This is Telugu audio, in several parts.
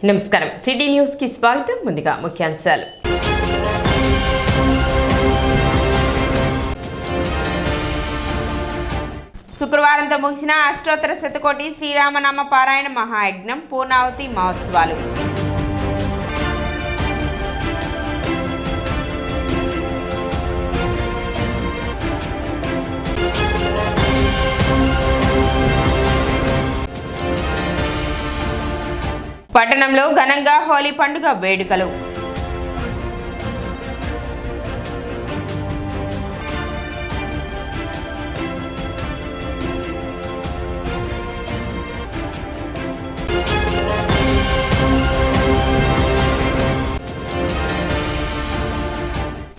నమస్కారం సిటీ న్యూస్ కి స్వాగతం. ముందుగా ముఖ్యాంశాలు. శుక్రవారంతో ముగిసిన అష్టోత్తర శతకోటి శ్రీరామనామ పారాయణ మహాయజ్ఞం పూర్ణావతి మహోత్సవాలు. పట్టణంలో ఘనంగా హోలీ పండుగ వేడుకలు.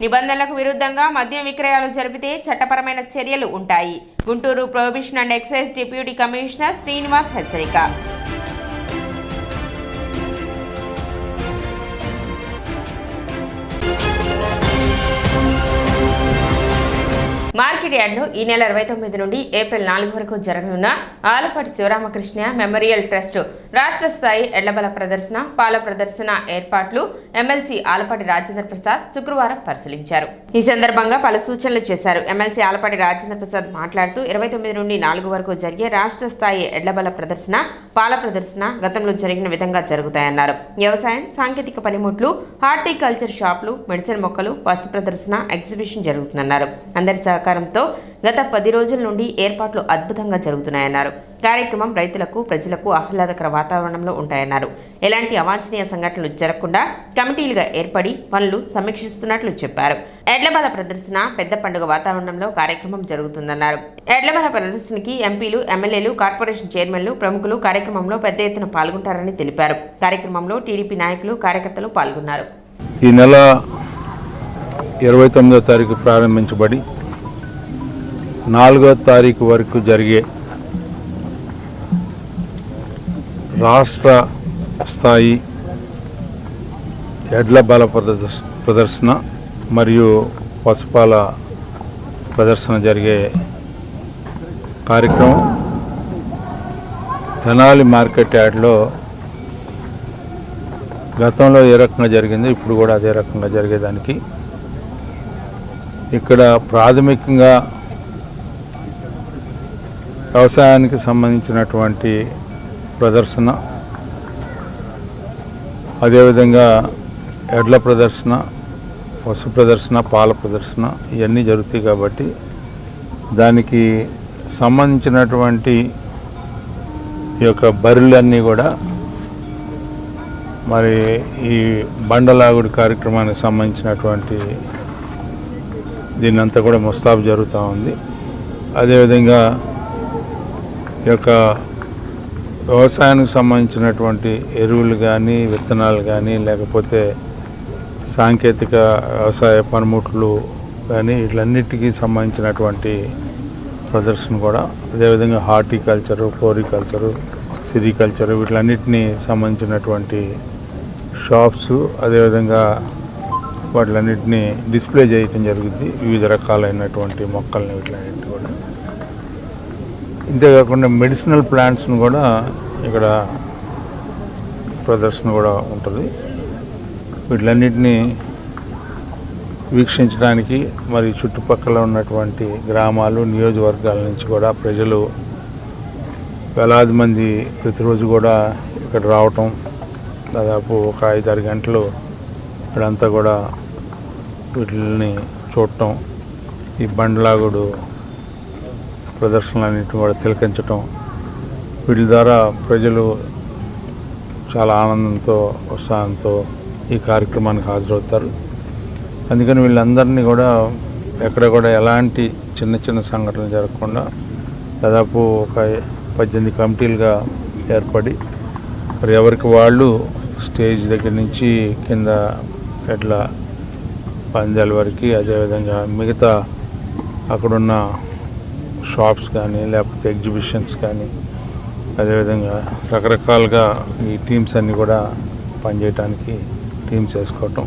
నిబంధనలకు విరుద్ధంగా మద్యం విక్రయాలు జరిపితే చట్టపరమైన చర్యలు ఉంటాయి. Guntur prohibition and excise deputy commissioner Srinivas హెచ్చరిక. మార్కెట్ యార్డ్లో ఈ నెల 29 నుండి ఏప్రిల్ 4 వరకు జరగనున్న ఆలపాటి శివరామకృష్ణ మెమోరియల్ ట్రస్ట్ రాష్ట్ర స్థాయి ఎడ్లబల ప్రదర్శన, పాల ప్రదర్శన ఏర్పాట్లు ఎమ్మెల్సీ ఆలపాటి రాజేంద్ర ప్రసాద్ శుక్రవారం పరిశీలించారు. ఈ సందర్భంగా పలు సూచనలు చేశారు. ఎమ్మెల్సీ ఆలపాటి రాజేంద్ర ప్రసాద్ మాట్లాడుతూ 29 నుండి 4 వరకు జరిగే రాష్ట్ర స్థాయి ఎడ్లబల ప్రదర్శన, పాల ప్రదర్శన గతంలో జరిగిన విధంగా జరుగుతాయన్నారు. వ్యవసాయం, సాంకేతిక పనిముట్లు, హార్టికల్చర్ షాపులు, మెడిసిన్ మొక్కలు, పశు ప్రదర్శన, ఎగ్జిబిషన్ జరుగుతుందన్నారు. అందరి సహకారంతో గత 10 రోజుల నుండి ఏర్పాట్లు అద్భుతంగా జరుగుతున్నాయన్నారు. కార్యక్రమం రైతులకు, ప్రజలకు ఆహ్లాదకర వాతావరణంలో ఉంటాయన్నారు. ఎలాంటి అవాంఛనీయ సంఘటనలు జరగకుండా కమిటీలుగా ఏర్పడి పనులు సమీక్షిస్తున్నట్లు చెప్పారు. ఎడ్లబల ప్రదర్శన పెద్ద పండుగ వాతావరణంలో కార్యక్రమం జరుగుతుందన్నారు. ఎడ్లబల ప్రదర్శనకి ఎంపీలు, ఎమ్మెల్యేలు, కార్పొరేషన్ చైర్మన్లు, ప్రముఖులు కార్యక్రమంలో పెద్ద ఎత్తున పాల్గొంటారని తెలిపారు. కార్యక్రమంలో టీడీపీ నాయకులు, కార్యకర్తలు పాల్గొన్నారు. ఈ నెల 29వ తారీఖు ప్రారంభించబడి 4వ తారీఖు వరకు జరిగే రాష్ట్ర స్థాయి ఎడ్ల బల ప్రదర్శన మరియు పశుపాల ప్రదర్శన జరిగే కార్యక్రమం తెనాలి మార్కెట్ యార్డ్లో గతంలో ఏ రకంగా జరిగిందో ఇప్పుడు కూడా అదే రకంగా జరిగేదానికి ఇక్కడ ప్రాథమికంగా వ్యవసాయానికి సంబంధించినటువంటి ప్రదర్శన, అదేవిధంగా ఎడ్ల ప్రదర్శన, పశు ప్రదర్శన, పాల ప్రదర్శన ఇవన్నీ జరుగుతాయి. కాబట్టి దానికి సంబంధించినటువంటి ఈ యొక్క బరులన్నీ కూడా మరి ఈ బండలాగుడి కార్యక్రమానికి సంబంధించినటువంటి దీన్నంతా కూడా ముస్తాబు జరుగుతూ ఉంది. అదేవిధంగా ఈ యొక్క వ్యవసాయానికి సంబంధించినటువంటి ఎరువులు కానీ, విత్తనాలు కానీ, లేకపోతే సాంకేతిక వ్యవసాయ పనిముట్లు కానీ వీటన్నిటికీ సంబంధించినటువంటి ప్రదర్శన కూడా, అదేవిధంగా హార్టికల్చరు, ఫ్లోరికల్చరు, సిరికల్చరు వీటన్నిటినీ సంబంధించినటువంటి షాప్స్, అదేవిధంగా వాటిలన్నింటినీ డిస్ప్లే చేయటం జరుగుద్ది. వివిధ రకాలైనటువంటి మొక్కల్ని వీటిలన్నింటినీ కూడా. ఇంతేకాకుండా మెడిసినల్ ప్లాంట్స్ను కూడా ఇక్కడ ప్రదర్శన కూడా ఉంటుంది. వీటిలన్నింటినీ వీక్షించడానికి మరి చుట్టుపక్కల ఉన్నటువంటి గ్రామాలు, నియోజకవర్గాల నుంచి కూడా ప్రజలు వేలాది మంది ప్రతిరోజు కూడా ఇక్కడ రావటం, దాదాపు ఒక 5-6 గంటలు ఇక్కడంతా కూడా వీటిని చూడటం, ఈ బండ్లాగుడు ప్రదర్శనలన్నింటినీ కూడా తిలకించటం, వీటి ద్వారా ప్రజలు చాలా ఆనందంతో, ఉత్సాహంతో ఈ కార్యక్రమానికి హాజరవుతారు. అందుకని వీళ్ళందరినీ కూడా ఎక్కడ కూడా ఎలాంటి చిన్న చిన్న సంఘటనలు జరగకుండా దాదాపు ఒక 18 కమిటీలుగా ఏర్పడి మరి ఎవరికి వాళ్ళు స్టేజ్ దగ్గర నుంచి కింద ఎడ్ల పందాల వరకు, అదేవిధంగా మిగతా అక్కడున్న షాప్స్ కానీ, లేకపోతే ఎగ్జిబిషన్స్ కానీ, అదేవిధంగా రకరకాలుగా ఈ టీమ్స్ అన్నీ కూడా పనిచేయడానికి టీమ్స్ వేసుకోవటం.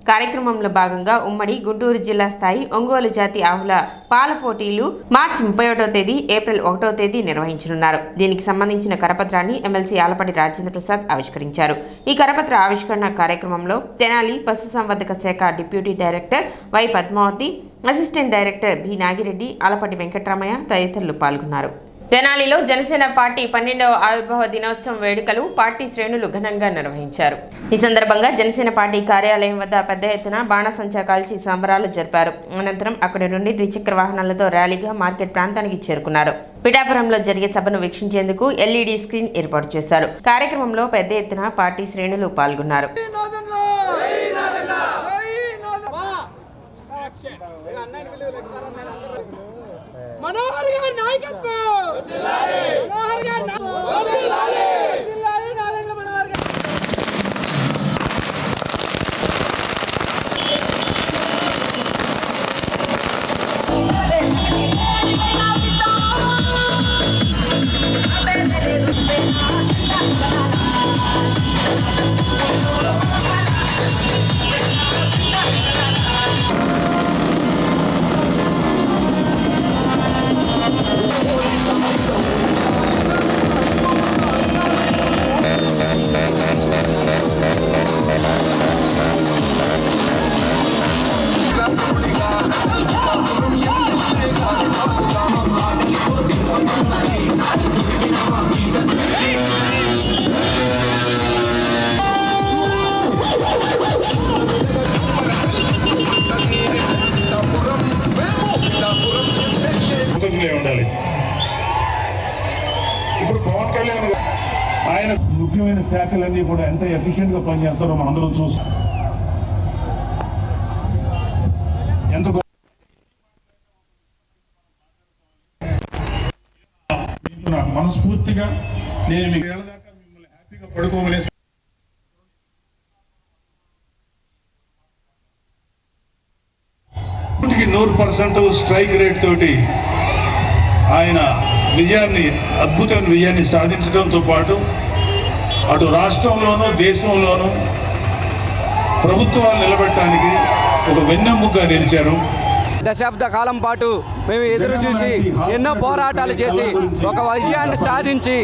కార్యక్రమంలో భాగంగా ఉమ్మడి గుంటూరు జిల్లా స్థాయి ఒంగోలు జాతి ఆవుల పాల పోటీలు మార్చి 31వ తేదీ, ఏప్రిల్ 1వ తేదీ నిర్వహించనున్నారు. దీనికి సంబంధించిన కరపత్రాన్ని ఎమ్మెల్సీ ఆలపాటి రాజేంద్ర ప్రసాద్ ఆవిష్కరించారు. ఈ కరపత్ర ఆవిష్కరణ కార్యక్రమంలో తెనాలి పశుసంవర్ధక శాఖ deputy director Y Padmavathi, assistant director B Nagireddy, Alapati Venkataramaiah తదితరులు పాల్గొన్నారు. తెనాలిలో జనసేన పార్టీ 12వ ఆవిర్భావ దినోత్సవం వేడుకలు పార్టీ శ్రేణులు ఘనంగా నిర్వహించారు. ఈ సందర్భంగా జనసేన పార్టీ కార్యాలయం వద్ద పెద్ద ఎత్తున బాణసంచా కాల్చి సంబరాలు జరిపారు. అనంతరం అక్కడి నుండి ద్విచక్ర వాహనాలతో ర్యాలీగా మార్కెట్ ప్రాంతానికి చేరుకున్నారు. పిఠాపురంలో జరిగే సభను వీక్షించేందుకు ఎల్ఈడి స్క్రీన్ ఏర్పాటు చేశారు. కార్యక్రమంలో పెద్ద ఎత్తున పార్టీ శ్రేణులు పాల్గొన్నారు. మనోహర్ గారి నాయకత్వం మనోహర్ గారి మనోహర్ గారి ఉండాలి. ఇప్పుడు పవన్ కళ్యాణ్ ఆయన ముఖ్యమైన శాఖలన్నీ కూడా ఎంత ఎఫిషియెంట్ గా పనిచేస్తారో మనందరం చూస్తాం. ఎంత మనస్ఫూర్తిగా నేను మీకు ఏళ్ళదాకా మిమ్మల్ని హ్యాపీగా పడుకోమనే 100% స్ట్రైక్ రేట్ తోటి ఆయన అద్భుతమైన విజయాన్ని సాధించడంతో పాటు అటు రాష్ట్రంలోనూ దేశంలోనూ ప్రభుత్వాలు నిలబెట్టడానికి ఒక వెన్నెముకగా నిలిచారు. దశాబ్ద కాలం పాటు మేము ఎదురు చూసి ఎన్నో పోరాటాలు చేసి ఒక విజయాన్ని సాధించి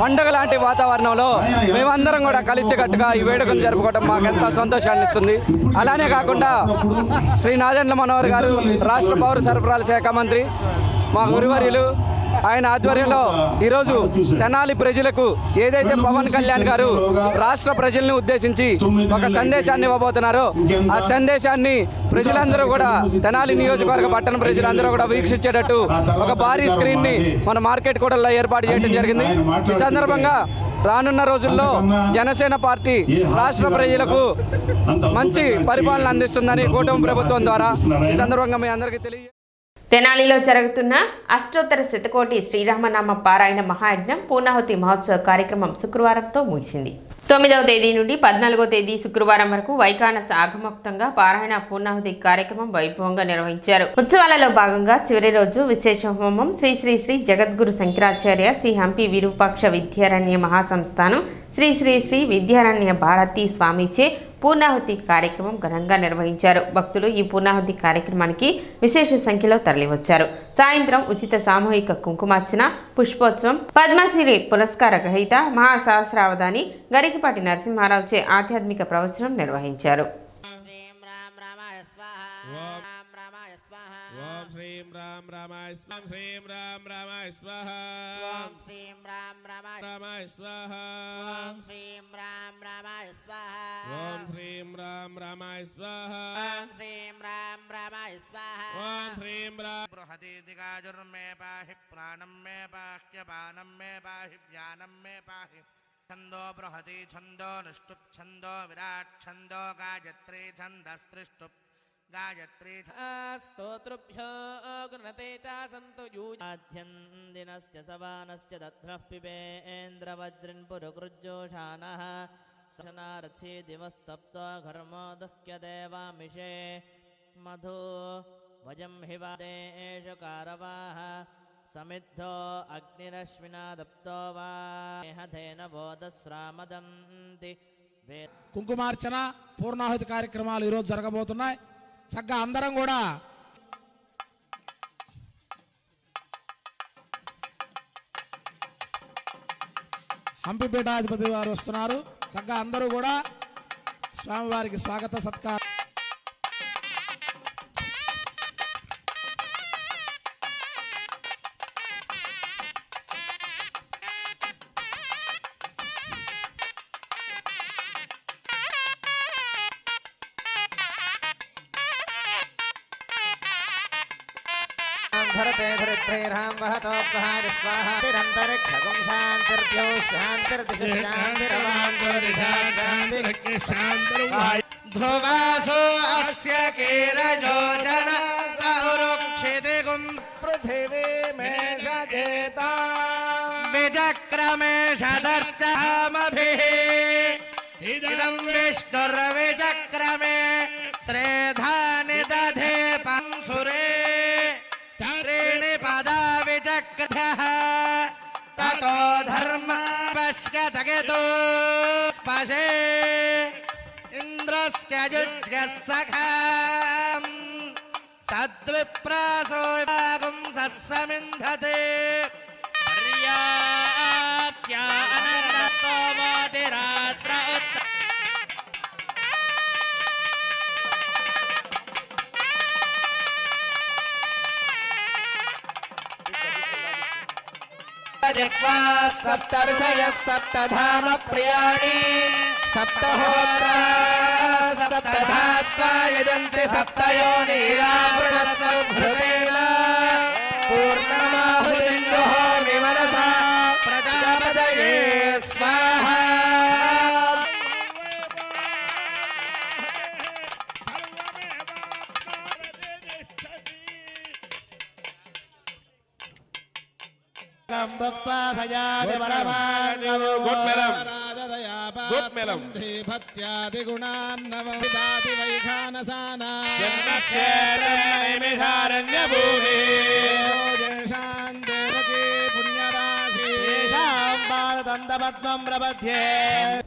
పండుగ లాంటి వాతావరణంలో మేమందరం కూడా కలిసికట్టుగా ఈ వేడుకను జరుపుకోవడం మాకు ఎంతో సంతోషాన్ని ఇస్తుంది. అలానే కాకుండా శ్రీ నాదెండ్ల మనోహర్ గారు రాష్ట్ర పౌర సరఫరాల శాఖ మంత్రి, మా గురువర్యులు, ఆయన ఆధ్వర్యంలో ఈరోజు తెనాలి ప్రజలకు ఏదైతే పవన్ కళ్యాణ్ గారు రాష్ట్ర ప్రజల్ని ఉద్దేశించి ఒక సందేశాన్ని ఇవ్వబోతున్నారో ఆ సందేశాన్ని ప్రజలందరూ కూడా, తెనాలి నియోజకవర్గ పట్టణ ప్రజలందరూ కూడా వీక్షించేటట్టు ఒక భారీ స్క్రీన్ ని మన మార్కెట్ కూడల్లో ఏర్పాటు చేయడం జరిగింది. ఈ సందర్భంగా రానున్న రోజుల్లో జనసేన పార్టీ రాష్ట్ర ప్రజలకు మంచి పరిపాలన అందిస్తుందని కూటమి ప్రభుత్వం ద్వారా ఈ సందర్భంగా మీ అందరికీ తెలియ. తెనాలిలో జరుగుతున్న అష్టోత్తర శతకోటి శ్రీరామనామ పారాయణ మహాయజ్ఞం పూర్ణాహుతి మహోత్సవ కార్యక్రమం శుక్రవారంతో ముగిసింది. 9వ తేదీ నుండి 14వ తేదీ శుక్రవారం వరకు వైఖానస ఆగమోక్తంగా పారాయణ పూర్ణాహుతి కార్యక్రమం వైభవంగా నిర్వహించారు. ఉత్సవాలలో భాగంగా చివరి రోజు విశేష హోమం శ్రీ శ్రీ శ్రీ జగద్గురు శంకరాచార్య శ్రీ హంపి విరూపాక్ష విద్యారణ్య మహాసంస్థానం శ్రీ శ్రీ శ్రీ విద్యారణ్య భారతీ స్వామిచే పూర్ణాహుతి కార్యక్రమం ఘనంగా నిర్వహించారు. భక్తులు ఈ పూర్ణాహుతి కార్యక్రమానికి విశేష సంఖ్యలో తరలివచ్చారు. సాయంత్రం ఉచిత సామూహిక కుంకుమార్చన, పుష్పోత్సవం, పద్మశ్రీ పురస్కార గ్రహీత మహాసహస్రావధాని గరికపాటి నరసింహారావుచే ఆధ్యాత్మిక ప్రవచనం నిర్వహించారు. ఓం శ్రీం రామ రామాయ స్వాహ శ్రీం రామ రామాయ స్వాహ ఓం శ్రీం రామ రామాయ స్వాహ ఓం శ్రీం రామ రామాయ స్వాహ ఓం శ్రీం రామ రామాయ స్వాహ ఓం శ్రీం రామ రామాయ స్వాహ ఓం శ్రీం రామ బృహదీతికాజుర్మే పాహి ప్రాణం మే పాహ్యపానం మే పాహి జ్ఞానం మే పాహి ఛందో బృహతి ఛందో నిష్టుప్ ఛందో విరాట్ ఛందో గాయత్రీ ఛందస్త్రిష్టుప్ गायत्री स्तोत्रभ्यो गुणते च सन्तु यूजाध्यन्दिनस्य सवानस्य दध्नः पिबेन्द्रवज्रिन् पुरुकृज्जोषानः सनारथी दिवस्तप्तो घर्मो दुह्य देवामिषे मधु वजं हिवादेषु कारवाः समिद्धो अग्निरश्विना दप्तो वा हधेन बोधस्रामदन्ति కుంకుమార్చన పూర్ణాహుతి కార్యక్రమాలు ఈరోజు జరగబోతున్నాయి. చక్కగా అందరం కూడా హంపిపీఠాధిపతి వారు వస్తున్నారు. చక్కగా అందరూ కూడా స్వామివారికి స్వాగత సత్కారం. भरते भरित्रैर्हां वहतोपहार स्वाहा तिरन्तरिक्षगुं शान्तिर्भ्यो शान्तिर्दिशि शान्तिरवान्तरिक्षान्तिर् ध्रुवासो अस्य कीरयोजन सौरुक्षितिगुं पृथिवी मे सजेता विचक्रमे सदर्चामभिः इदं विष्णुर्विचक्रमे त्रेधानि दधे पंसुरे त्रीणि पदा विचक्रः ततो धर्म पश्यतगितो स्पशे इन्द्रस्य युज्यः सखाम् तद्विप्रासो भागुं सस्समिन्धते पर्याप्त्या अनन्तस्तोमोतिरात्र जिह्वा सप्तर्षयः सप्तधाम प्रियाणि सप्तहोत्रा सप्तधात्वा यजन्ति सप्तयोनिरावृणस्वभृतेन पूर्णमाहुतिञ्जुहोमि मनसा प्रजापतये स्वाहा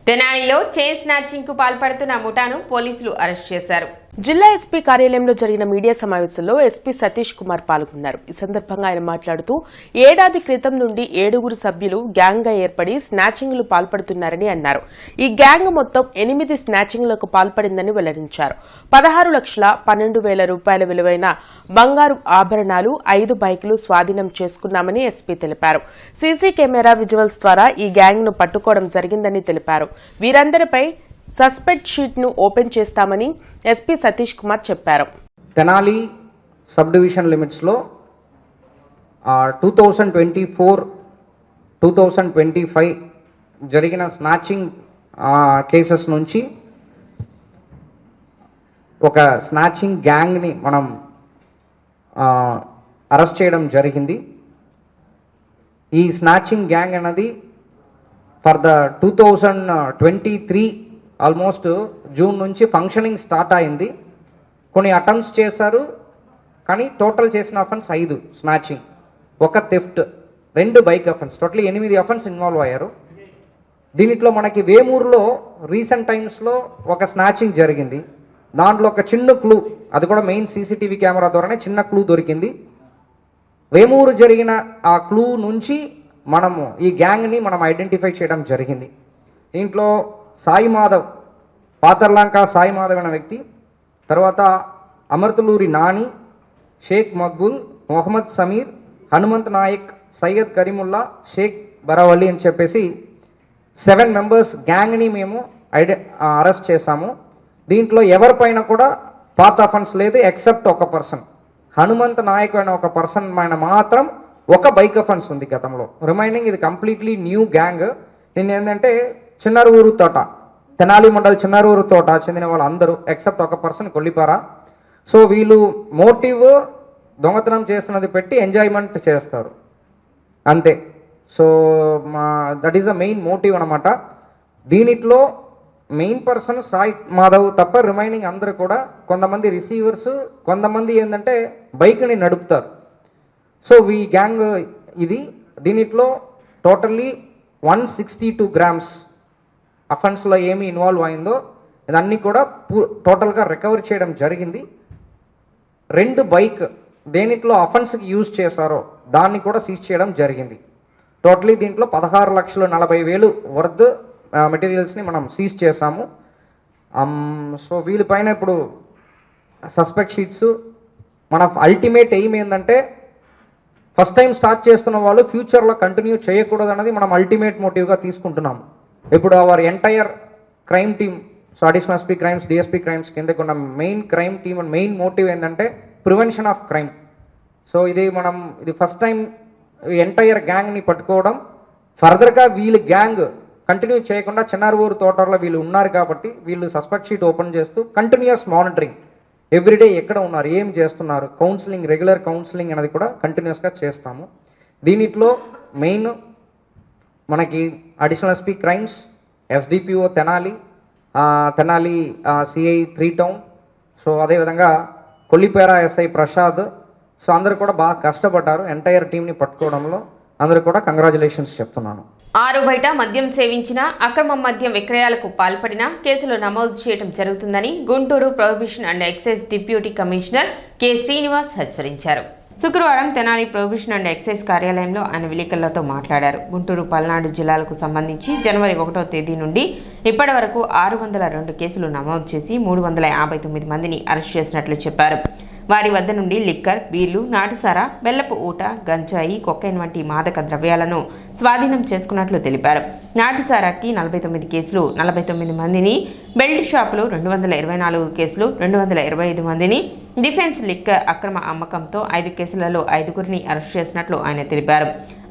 తెనాలిలో చైన్ స్నాచింగ్ కు పాల్పడుతున్న ముఠాను పోలీసులు అరెస్ట్ చేశారు. జిల్లా ఎస్పీ కార్యాలయంలో జరిగిన మీడియా సమావేశంలో ఎస్పీ సతీష్ కుమార్ పాల్గొన్నారు. ఈ సందర్భంగా ఆయన మాట్లాడుతూ ఏడాది క్రితం నుండి 7 సభ్యులు గ్యాంగ్ గా ఏర్పడి స్నాచింగ్లు పాల్పడుతున్నారని అన్నారు. ఈ గ్యాంగ్ మొత్తం 8 స్నాచింగ్లకు పాల్పడిందని వెల్లడించారు. 16,12,000 రూపాయల విలువైన బంగారు ఆభరణాలు 5 బైకులు స్వాధీనం చేసుకున్నామని ఎస్పీ తెలిపారు. సీసీ కెమెరా విజువల్స్ ద్వారా ఈ గ్యాంగ్ ను పట్టుకోవడం జరిగిందని తెలిపారు. వీరందరిపై సస్పెక్ట్ షీట్ ను ఓపెన్ చేస్తామని ఎస్పీ సతీష్ కుమార్ చెప్పారు. తెనాలి సబ్ డివిజన్ లిమిట్స్లో 2024-2025 జరిగిన స్నాచింగ్ కేసెస్ నుంచి ఒక స్నాచింగ్ గ్యాంగ్ని మనం అరెస్ట్ చేయడం జరిగింది. ఈ స్నాచింగ్ గ్యాంగ్ అన్నది ఫర్ ద 2023 ఆల్మోస్ట్ జూన్ నుంచి ఫంక్షనింగ్ స్టార్ట్ అయింది. కొన్ని అటెంప్ట్స్ చేశారు, కానీ టోటల్ చేసిన offence 5 snatching, 1 theft, 2 bike offence, total 8 offence involve అయ్యారు. దీనిలో మనకి వేమూరులో రీసెంట్ టైమ్స్లో ఒక స్నాచింగ్ జరిగింది. దాంట్లో ఒక చిన్న క్లూ, అది కూడా మెయిన్ సీసీటీవీ కెమెరా ద్వారానే చిన్న క్లూ దొరికింది. వేమూరు జరిగిన ఆ క్లూ నుంచి మనము ఈ గ్యాంగ్ని మనం ఐడెంటిఫై చేయడం జరిగింది. దీంట్లో సాయి మాధవ్, పాతర్లంక సాయి మాధవ్ అనే వ్యక్తి, తర్వాత అమర్తలూరి నాని, షేక్ మక్బుల్, మొహమ్మద్ సమీర్, హనుమంత్ నాయక్, సయ్యద్ కరీముల్లా, షేక్ బరావలి అని చెప్పేసి 7 మెంబర్స్ గ్యాంగ్ని మేము అరెస్ట్ చేశాము. దీంట్లో ఎవరిపైన కూడా పాత అఫెన్స్ లేదు ఎక్సెప్ట్ ఒక పర్సన్, హనుమంత్ నాయక్ అనే ఒక పర్సన్ పైన మాత్రం 1 బైక్ అఫెన్స్ ఉంది గతంలో. రిమైనింగ్ ఇది కంప్లీట్లీ న్యూ గ్యాంగ్. దీన్ని ఏంటంటే చిన్నారూరు తోట, తెనాలి మండల్ చిన్నారూరు తోట చెందిన వాళ్ళు అందరూ ఎక్సెప్ట్ ఒక పర్సన్ కొల్లిపారా. సో వీళ్ళు మోటివ్ దొంగతనం చేస్తున్నది పెట్టి ఎంజాయ్మెంట్ చేస్తారు అంతే. So that is the main motive అనమాట. దీనిట్లో మెయిన్ పర్సన్ సాయి మాధవ్ తప్ప రిమైనింగ్ అందరూ కూడా కొంతమంది రిసీవర్స్, కొంతమంది ఏంటంటే బైక్ని నడుపుతారు. సో ఈ గ్యాంగ్ ఇది. దీనిట్లో టోటల్లీ 162 grams అఫెన్స్లో ఏమి ఇన్వాల్వ్ అయిందో ఇదన్నీ కూడా టోటల్గా రికవర్ చేయడం జరిగింది. 2 బైక్ దేనిట్లో అఫెన్స్కి యూజ్ చేశారో దాన్ని కూడా సీజ్ చేయడం జరిగింది. టోటలీ దీంట్లో 16,40,000 వర్త్ మెటీరియల్స్ని మనం సీజ్ చేశాము. సో వీళ్ళపైన ఇప్పుడు సస్పెక్ట్ షీట్స్ మన అల్టిమేట్ ఎయిమ్ ఏంటంటే ఫస్ట్ టైం స్టార్ట్ చేస్తున్న వాళ్ళు ఫ్యూచర్లో కంటిన్యూ చేయకూడదు అన్నది మనం అల్టిమేట్ మోటివ్గా తీసుకుంటున్నాము. ఇప్పుడు our entire crime team, so additional SP crimes, DSP crimes కిందకు ఉన్న main crime team and main motive ఏంటంటే ప్రివెన్షన్ ఆఫ్ క్రైమ్. సో ఇది ఫస్ట్ టైం ఎంటైర్ గ్యాంగ్ని పట్టుకోవడం. ఫర్దర్గా వీళ్ళు గ్యాంగ్ కంటిన్యూ చేయకుండా చిన్నారువూరు తోటలో వీళ్ళు ఉన్నారు కాబట్టి వీళ్ళు సస్పెక్ట్ షీట్ ఓపెన్ చేస్తూ కంటిన్యూస్ మానిటరింగ్ ఎవ్రీడే ఎక్కడ ఉన్నారు, ఏం చేస్తున్నారు, కౌన్సిలింగ్, రెగ్యులర్ కౌన్సిలింగ్ అనేది కూడా కంటిన్యూస్గా చేస్తాము. దీనిట్లో మెయిన్ మనకి additional SP crimes, SDPO Tenali CI 3 town, so అదేవిధంగా కొల్లిపేర ఎస్ఐ ప్రసాద్, సో అందరూ కూడా బాగా కష్టపడ్డారు ఎంటైర్ టీంని పట్టుకోవడంలో. అందరూ కూడా కంగ్రాచులేషన్స్ చెప్తున్నాను. ఆరు బయట మద్యం సేవించిన, అక్రమ మద్యం విక్రయాలకు పాల్పడిన కేసులు నమోదు చేయడం జరుగుతుందని Guntur prohibition and excise deputy commissioner K Srinivas హెచ్చరించారు. శుక్రవారం తెనాలి ప్రొహిబిషన్ అండ్ ఎక్సైజ్ కార్యాలయంలో ఆయన విలేకరులతో మాట్లాడారు. గుంటూరు, పల్నాడు జిల్లాలకు సంబంధించి జనవరి 1వ తేదీ నుండి ఇప్పటి వరకు 602 కేసులు నమోదు చేసి 359 మందిని అరెస్ట్ చేసినట్లు చెప్పారు. వారి వద్ద నుండి లిక్కర్, బీర్లు, నాటుసారా, బెల్లపు ఊట, గంజాయి, కొకైన్ వంటి మాదక ద్రవ్యాలను స్వాధీనం చేసుకున్నట్లు తెలిపారు. నాటుసారాకి 49 కేసులు, 49 మందిని, బెల్ట్ షాపులు 224 కేసులు, 225 మందిని, డిఫెన్స్ లిక్కర్ అక్రమ అమ్మకంతో 5 కేసులలో 5గురిని అరెస్ట్ చేసినట్లు ఆయన తెలిపారు.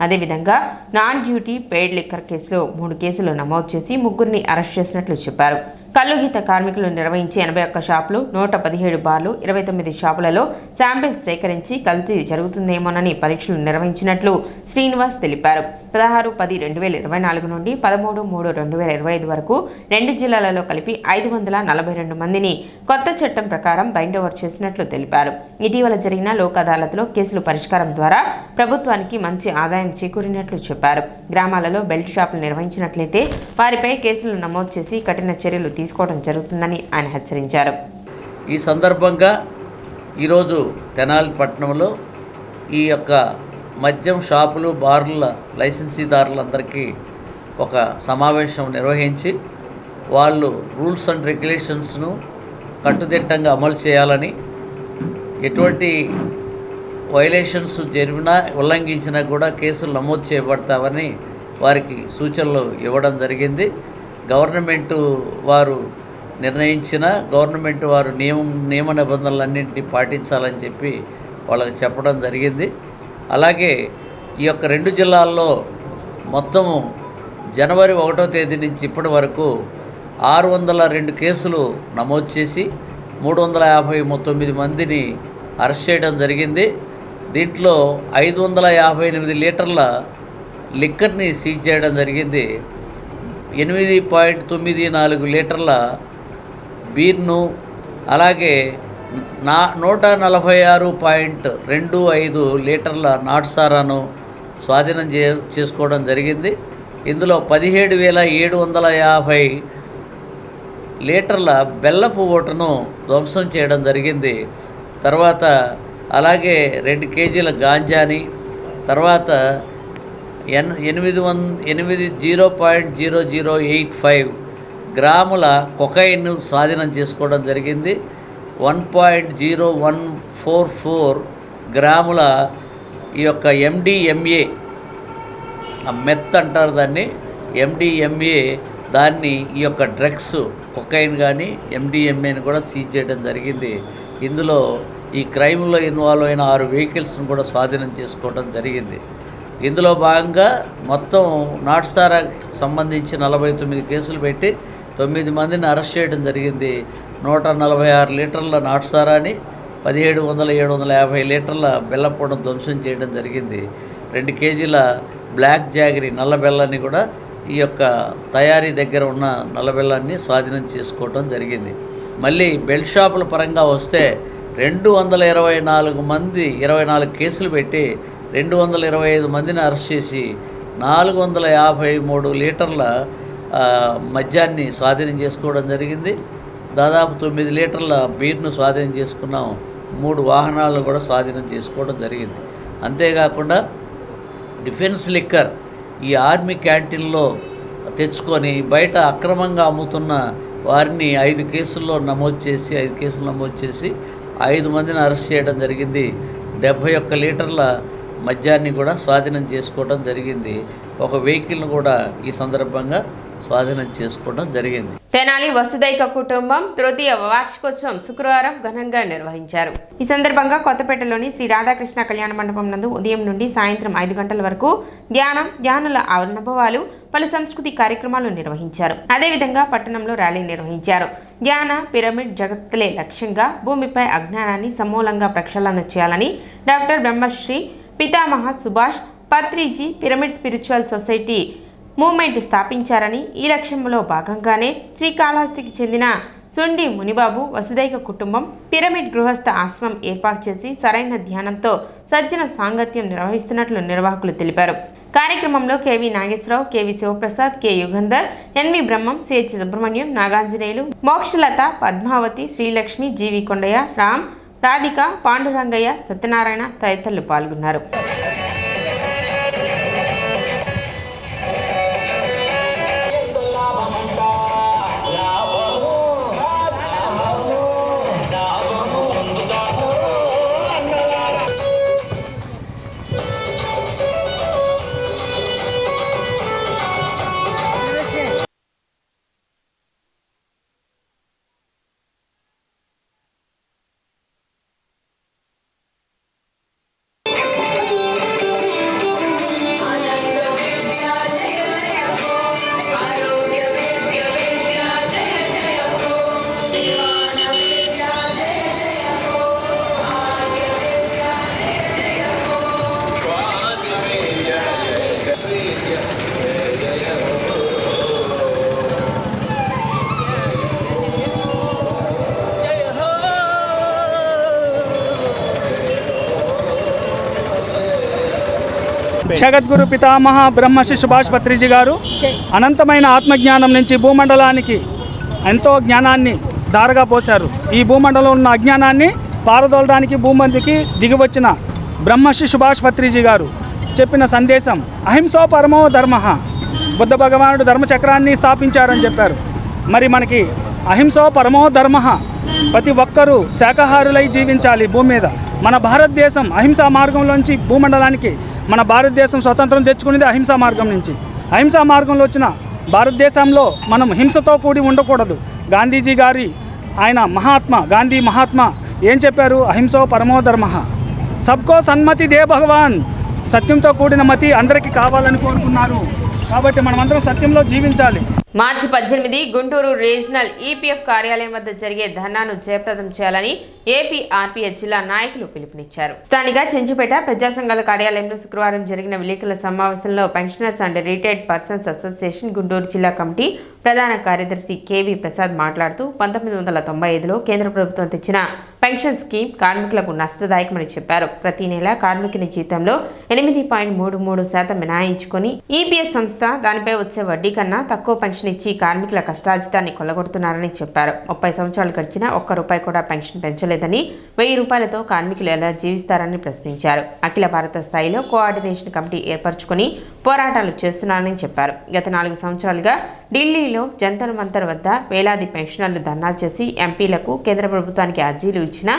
అదేవిధంగా నాన్ డ్యూటీ పెయిడ్ లిక్కర్ కేసులో 3 కేసులు నమోదు చేసి 3గురిని అరెస్ట్ చేసినట్లు చెప్పారు. కల్లుగీత కార్మికులు నిర్వహించి 81 షాపులు, 117 బార్లు, 29 షాపులలో శాంపిల్స్ సేకరించి కల్తీ జరుగుతుందేమోనని పరీక్షలు నిర్వహించినట్లు శ్రీనివాస్ తెలిపారు. 16/10/2024 నుండి 13/3/2025 వరకు 2 జిల్లాలలో కలిపి 542 మందిని కొత్త చట్టం ప్రకారం బైండ్ ఓవర్ చేసినట్లు తెలిపారు. ఇటీవల జరిగిన లోక్ అదాలత్లో కేసుల పరిష్కారం ద్వారా ప్రభుత్వానికి మంచి ఆదాయం చేకూరినట్లు చెప్పారు. గ్రామాలలో బెల్ట్ షాపులు నిర్వహించినట్లయితే వారిపై కేసులు నమోదు చేసి కఠిన చర్యలు తీసుకోవడం జరుగుతుందని ఆయన హెచ్చరించారు. ఈ సందర్భంగా ఈరోజు తెనాలి పట్టణంలో ఈ యొక్క మద్యం షాపులు, బార్ల లైసెన్సీదారులందరికీ ఒక సమావేశం నిర్వహించి వాళ్ళు రూల్స్ అండ్ రెగ్యులేషన్స్ను కట్టుదిట్టంగా అమలు చేయాలని, ఎటువంటి వైలేషన్స్ జరిగినా ఉల్లంఘించినా కూడా కేసులు నమోదు చేయబడతామని వారికి సూచనలు ఇవ్వడం జరిగింది. గవర్నమెంటు వారు నిర్ణయించిన, గవర్నమెంట్ వారు నియమ నిబంధనలన్నింటినీ పాటించాలని చెప్పి వాళ్ళకి చెప్పడం జరిగింది. అలాగే ఈ యొక్క 2 జిల్లాల్లో మొత్తము జనవరి 1వ తేదీ నుంచి ఇప్పటి వరకు 602 కేసులు నమోదు చేసి 359 మందిని అరెస్ట్ చేయడం జరిగింది. దీంట్లో 558 లీటర్ల లిక్కర్ని సీజ్ చేయడం జరిగింది. 8.94 లీటర్ల బీర్ను, అలాగే 146.25 లీటర్ల నాటుసారాను స్వాధీనం చేసుకోవడం జరిగింది. ఇందులో 17,750 లీటర్ల బెల్లపు ఊటను ధ్వంసం చేయడం జరిగింది. తర్వాత అలాగే 2 కేజీల గాంజాని, తర్వాత 0.0085 గ్రాముల కొకైన్ స్వాధీనం చేసుకోవడం జరిగింది. 1.0144 గ్రాముల ఈ యొక్క MDMA, మెత్ అంటారు దాన్ని, MDMA దాన్ని ఈ యొక్క డ్రగ్స్ కొకైన్ కానీ MDMAని కూడా సీజ్ చేయడం జరిగింది. ఇందులో ఈ క్రైమ్లో ఇన్వాల్వ్ అయిన 6 వెహికల్స్ను కూడా స్వాధీనం చేసుకోవడం జరిగింది. ఇందులో భాగంగా మొత్తం నాటుసారా సంబంధించి 49 కేసులు పెట్టి 9 మందిని అరెస్ట్ చేయడం జరిగింది. 146 లీటర్ల నాటుసారాని, 1750 లీటర్ల బెల్లపూడను ధ్వంసం చేయడం జరిగింది. 2 కేజీల బ్లాక్ జాగరీ నల్ల బెల్లాన్ని కూడా ఈ యొక్క తయారీ దగ్గర ఉన్న నల్ల బెల్లాన్ని స్వాధీనం చేసుకోవడం జరిగింది. మళ్ళీ బెల్ట్ షాపుల పరంగా వస్తే 224 మంది 24 కేసులు పెట్టి 225 మందిని అరెస్ట్ చేసి 453 లీటర్ల మద్యాన్ని స్వాధీనం చేసుకోవడం జరిగింది. దాదాపు 9 లీటర్ల బీర్ను స్వాధీనం చేసుకున్నాం. 3 వాహనాలను కూడా స్వాధీనం చేసుకోవడం జరిగింది. అంతేకాకుండా డిఫెన్స్ లిక్కర్ ఈ ఆర్మీ క్యాంటీన్లో తెచ్చుకొని బయట అక్రమంగా అమ్ముతున్న వారిని 5 కేసులు నమోదు చేసి 5 మందిని అరెస్ట్ చేయడం జరిగింది. 71 లీటర్ల మద్యాన్ని కూడా స్వాధీనం చేసుకోవడం జరిగింది. ఒక వెహికల్ను కూడా ఈ సందర్భంగా స్వాధీనం చేసుకోవడం జరిగింది. తెనాలి వసుదైక కుటుంబం తృతీయ వార్షికోత్సవం శుక్రవారం ఘనంగా నిర్వహించారు. ఈ సందర్భంగా కొత్తపేటలోని శ్రీ రాధాకృష్ణ కళ్యాణ మండపం నందు ఉదయం నుండి సాయంత్రం 5 గంటల వరకు ధ్యానుల అనుభవాలు, పలు సంస్కృతి కార్యక్రమాలు నిర్వహించారు. అదేవిధంగా పట్టణంలో ర్యాలీ నిర్వహించారు. ధ్యాన పిరమిడ్ జగత్తులే లక్ష్యంగా భూమిపై అజ్ఞానాన్ని సమూలంగా ప్రక్షాళన చేయాలని doctor Brahmashri Pitamaha Subhash Patriji pyramid spiritual society movement స్థాపించారని, ఈ లక్ష్యంలో భాగంగానే శ్రీకాళహస్తికి చెందిన సుండి మునిబాబు వసుదైక కుటుంబం పిరమిడ్ గృహస్థ ఆశ్రమం ఏర్పాటు చేసి సరైన ధ్యానంతో సజ్జన సాంగత్యం నిర్వహిస్తున్నట్లు నిర్వాహకులు తెలిపారు. కార్యక్రమంలో KV Nageswararao, KV Sivaprasad, K Yugandhar, NV Brahmam, CH Subrahmanyam, Nagaanjaneyulu, Mokshalatha, Padmavathi, Srilakshmi, GV Kondaiah, Ram, Radhika, Pandurangaiah, Satyanarayana తదితరులు పాల్గొన్నారు. జగద్గురు పితామహ బ్రహ్మశ్రీ సుభాష్ పత్రిజీ గారు అనంతమైన ఆత్మజ్ఞానం నుంచి భూమండలానికి ఎంతో జ్ఞానాన్ని ధారగా పోశారు. ఈ భూమండలంలో ఉన్న అజ్ఞానాన్ని పారదోలడానికి భూమందికి దిగివచ్చిన బ్రహ్మశ్రీ సుభాష్ పత్రిజీ గారు చెప్పిన సందేశం అహింసో పరమో ధర్మ. బుద్ధ భగవానుడు ధర్మచక్రాన్ని స్థాపించారని చెప్పారు. మరి మనకి అహింసో పరమో ధర్మ, ప్రతి ఒక్కరూ శాకాహారులై జీవించాలి భూమి మీద. మన భారతదేశం అహింసా మార్గంలోంచి భూమండలానికి మన భారతదేశం స్వతంత్రం తెచ్చుకునేది అహింసా మార్గం నుంచి. అహింసా మార్గంలో వచ్చిన భారతదేశంలో మనం హింసతో కూడి ఉండకూడదు. గాంధీజీ గారి గాంధీ మహాత్మా ఏం చెప్పారు? అహింసో పరమో ధర్మ, సబ్కో సన్మతి దే భగవాన్. సత్యంతో కూడిన మతి అందరికీ కావాలని కోరుకున్నారు. కాబట్టి మనమందరం సత్యంలో జీవించాలి. మార్చి 18 గుంటూరు రీజనల్ ఈపీఎఫ్ కార్యాలయం వద్ద జరిగే ధర్నాను జయప్రదం చేయాలని ఏపీ ఆర్పీఎస్ జిల్లా నాయకులు పిలుపునిచ్చారు. స్థానిక చెంచుపేట ప్రజా సంఘాల కార్యాలయంలో శుక్రవారం జరిగిన విలేకరుల సమావేశంలో pensioners and retired persons association Guntur జిల్లా కమిటీ ప్రధాన కార్యదర్శి కేవీ ప్రసాద్ మాట్లాడుతూ 1995లో కేంద్ర ప్రభుత్వం తెచ్చిన పెన్షన్ స్కీమ్ కార్మికులకు నష్టదాయకమని చెప్పారు. ప్రతి నెల కార్మికుని జీతంలో 8.33% మినహాయించుకొని ఈపీఎస్ సంస్థ దానిపై వచ్చే వడ్డీ కన్నా తక్కువ పెన్షన్ ఇచ్చి కార్మికుల కష్టార్జితాన్ని కొల్లగొడుతున్నారని చెప్పారు. 30 సంవత్సరాలు గడిచినా ₹1 కూడా పెన్షన్ పెంచలేదని, ₹1000తో కార్మికులు ఎలా జీవిస్తారని ప్రశ్నించారు. అఖిల భారత స్థాయిలో కోఆర్డినేషన్ కమిటీ ఏర్పరచుకుని పోరాటాలు చేస్తున్నారని చెప్పారు. గత 4 సంవత్సరాలుగా ఢిల్లీలో జంతర్ మంతర్ వద్ద వేలాది పెన్షనర్లు ధర్నాలు చేసి ఎంపీలకు, కేంద్ర ప్రభుత్వానికి అర్జీలు ఇచ్చినా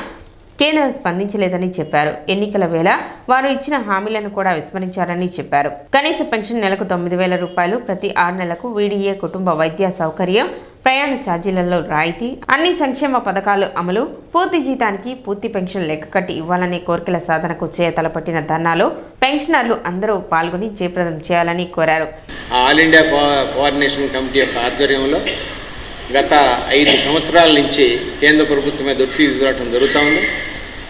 కేంద్రం స్పందించలేదని చెప్పారు. ఎన్నికల వేళ వారు ఇచ్చిన హామీలను కూడా విస్మరించారని చెప్పారు. కనీస పెన్షన్ నెలకు ₹9,000, ప్రతి 6 నెలలకు వీడీఏ, కుటుంబ వైద్య సౌకర్యం, ప్రయాణ ఛార్జీలలో రాయితీ, అన్ని సంక్షేమ పథకాలు అమలు, పూర్తి జీతానికి పూర్తి పెన్షన్ లెక్క కట్టి ఇవ్వాలనే కోరికల సాధనకు తలపట్టిన ధర్నాలో పెన్షనర్లు అందరూ పాల్గొని జయప్రదం చేయాలని కోరారు. ఆల్ ఇండియా కోఆర్డినేషన్ కమిటీ యొక్క ఆధ్వర్యంలో గత 5 సంవత్సరాల నుంచి కేంద్ర ప్రభుత్వం మీద ఒత్తిడి తీసుకురావడం జరుగుతూ ఉంది.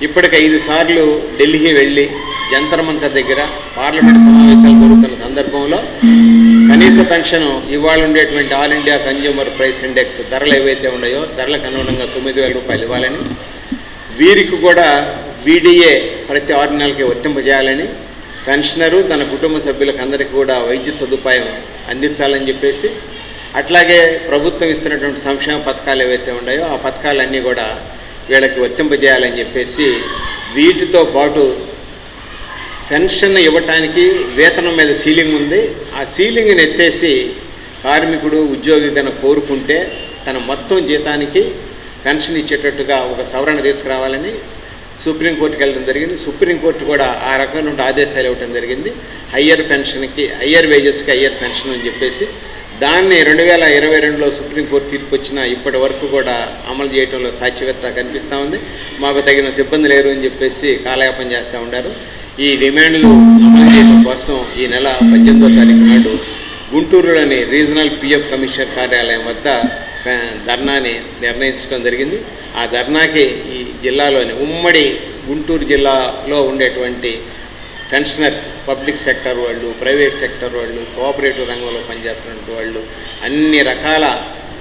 ఇప్పటికి 5 సార్లు ఢిల్లీ వెళ్ళి జంతర్ మంతర్ దగ్గర పార్లమెంట్ సమావేశాలు జరుగుతున్న సందర్భంలో కనీస పెన్షన్ ఇవాళ ఉండేటువంటి all India consumer price index ధరలు ఏవైతే ఉన్నాయో ధరలకు అనుగుణంగా ₹9,000 ఇవ్వాలని, వీరికి కూడా వీడీఏ ప్రతి 6 నెలలకి వర్తింపజేయాలని, పెన్షనరు తన కుటుంబ సభ్యులకు అందరికీ కూడా వైద్య సదుపాయం అందించాలని చెప్పేసి అట్లాగే ప్రభుత్వం ఇస్తున్నటువంటి సంక్షేమ పథకాలు ఏవైతే ఉన్నాయో ఆ పథకాలన్నీ కూడా వీళ్ళకి వర్తింపజేయాలని చెప్పేసి వీటితో పాటు పెన్షన్ ఇవ్వటానికి వేతనం మీద సీలింగ్ ఉంది. ఆ సీలింగ్ని ఎత్తేసి కార్మికుడు ఉద్యోగి కనుక కోరుకుంటే తన మొత్తం జీతానికి పెన్షన్ ఇచ్చేటట్టుగా ఒక సవరణ తీసుకురావాలని సుప్రీంకోర్టుకి వెళ్ళడం జరిగింది. సుప్రీంకోర్టు కూడా ఆ రకమైన ఆదేశాలు ఇవ్వడం జరిగింది. హయ్యర్ పెన్షన్కి, హయ్యర్ వేజెస్కి హయ్యర్ పెన్షన్ అని చెప్పేసి దాన్ని 2022లో సుప్రీంకోర్టు తీర్పు వచ్చిన ఇప్పటి వరకు కూడా అమలు చేయడంలో సాధ్యత కనిపిస్తూ ఉంది. మాకు తగిన సిబ్బంది లేరు అని చెప్పేసి కాలయాపన చేస్తూ ఉన్నారు. ఈ డిమాండ్లు అమలు చేయడం కోసం ఈ నెల 18వ తారీఖు నాడు గుంటూరులోని రీజనల్ పిఎఫ్ కమిషనర్ కార్యాలయం వద్ద ధర్నాని నిర్ణయించడం జరిగింది. ఆ ధర్నాకి ఈ జిల్లాలోని ఉమ్మడి గుంటూరు జిల్లాలో ఉండేటువంటి పెన్షనర్స్, పబ్లిక్ సెక్టర్ వాళ్ళు, ప్రైవేట్ సెక్టర్ వాళ్ళు, కోఆపరేటివ్ రంగంలో పనిచేస్తున్న వాళ్ళు, అన్ని రకాల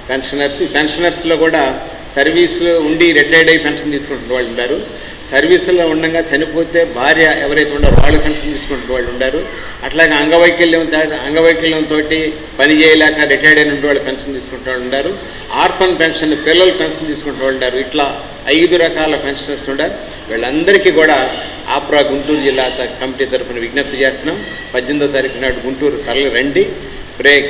పెన్షనర్స్లో కూడా సర్వీసులో ఉండి రిటైర్డ్ అయ్యి పెన్షన్ తీసుకుంటున్న వాళ్ళు ఉన్నారు. సర్వీసులో ఉండగా చనిపోతే భార్య ఎవరైతే ఉన్నారో వాళ్ళు పెన్షన్ తీసుకుంటున్న వాళ్ళు ఉన్నారు. అట్లాగే అంగవైకల్యంతో పని చేయలేక రిటైర్డ్ అయిన వాళ్ళు పెన్షన్ తీసుకుంటున్న వాళ్ళు ఉన్నారు. ఆర్ఫన్ పెన్షన్, పిల్లలు పెన్షన్ తీసుకుంటున్న వాళ్ళు ఉన్నారు. ఇట్లా 5 రకాల పెన్షనర్స్ ఉన్నారు. వీళ్ళందరికీ కూడా ఆప్రా గుంటూరు జిల్లా కమిటీ తరఫున విజ్ఞప్తి చేస్తున్నాం. 18వ తారీఖు నాడు గుంటూరు తరలి రండి.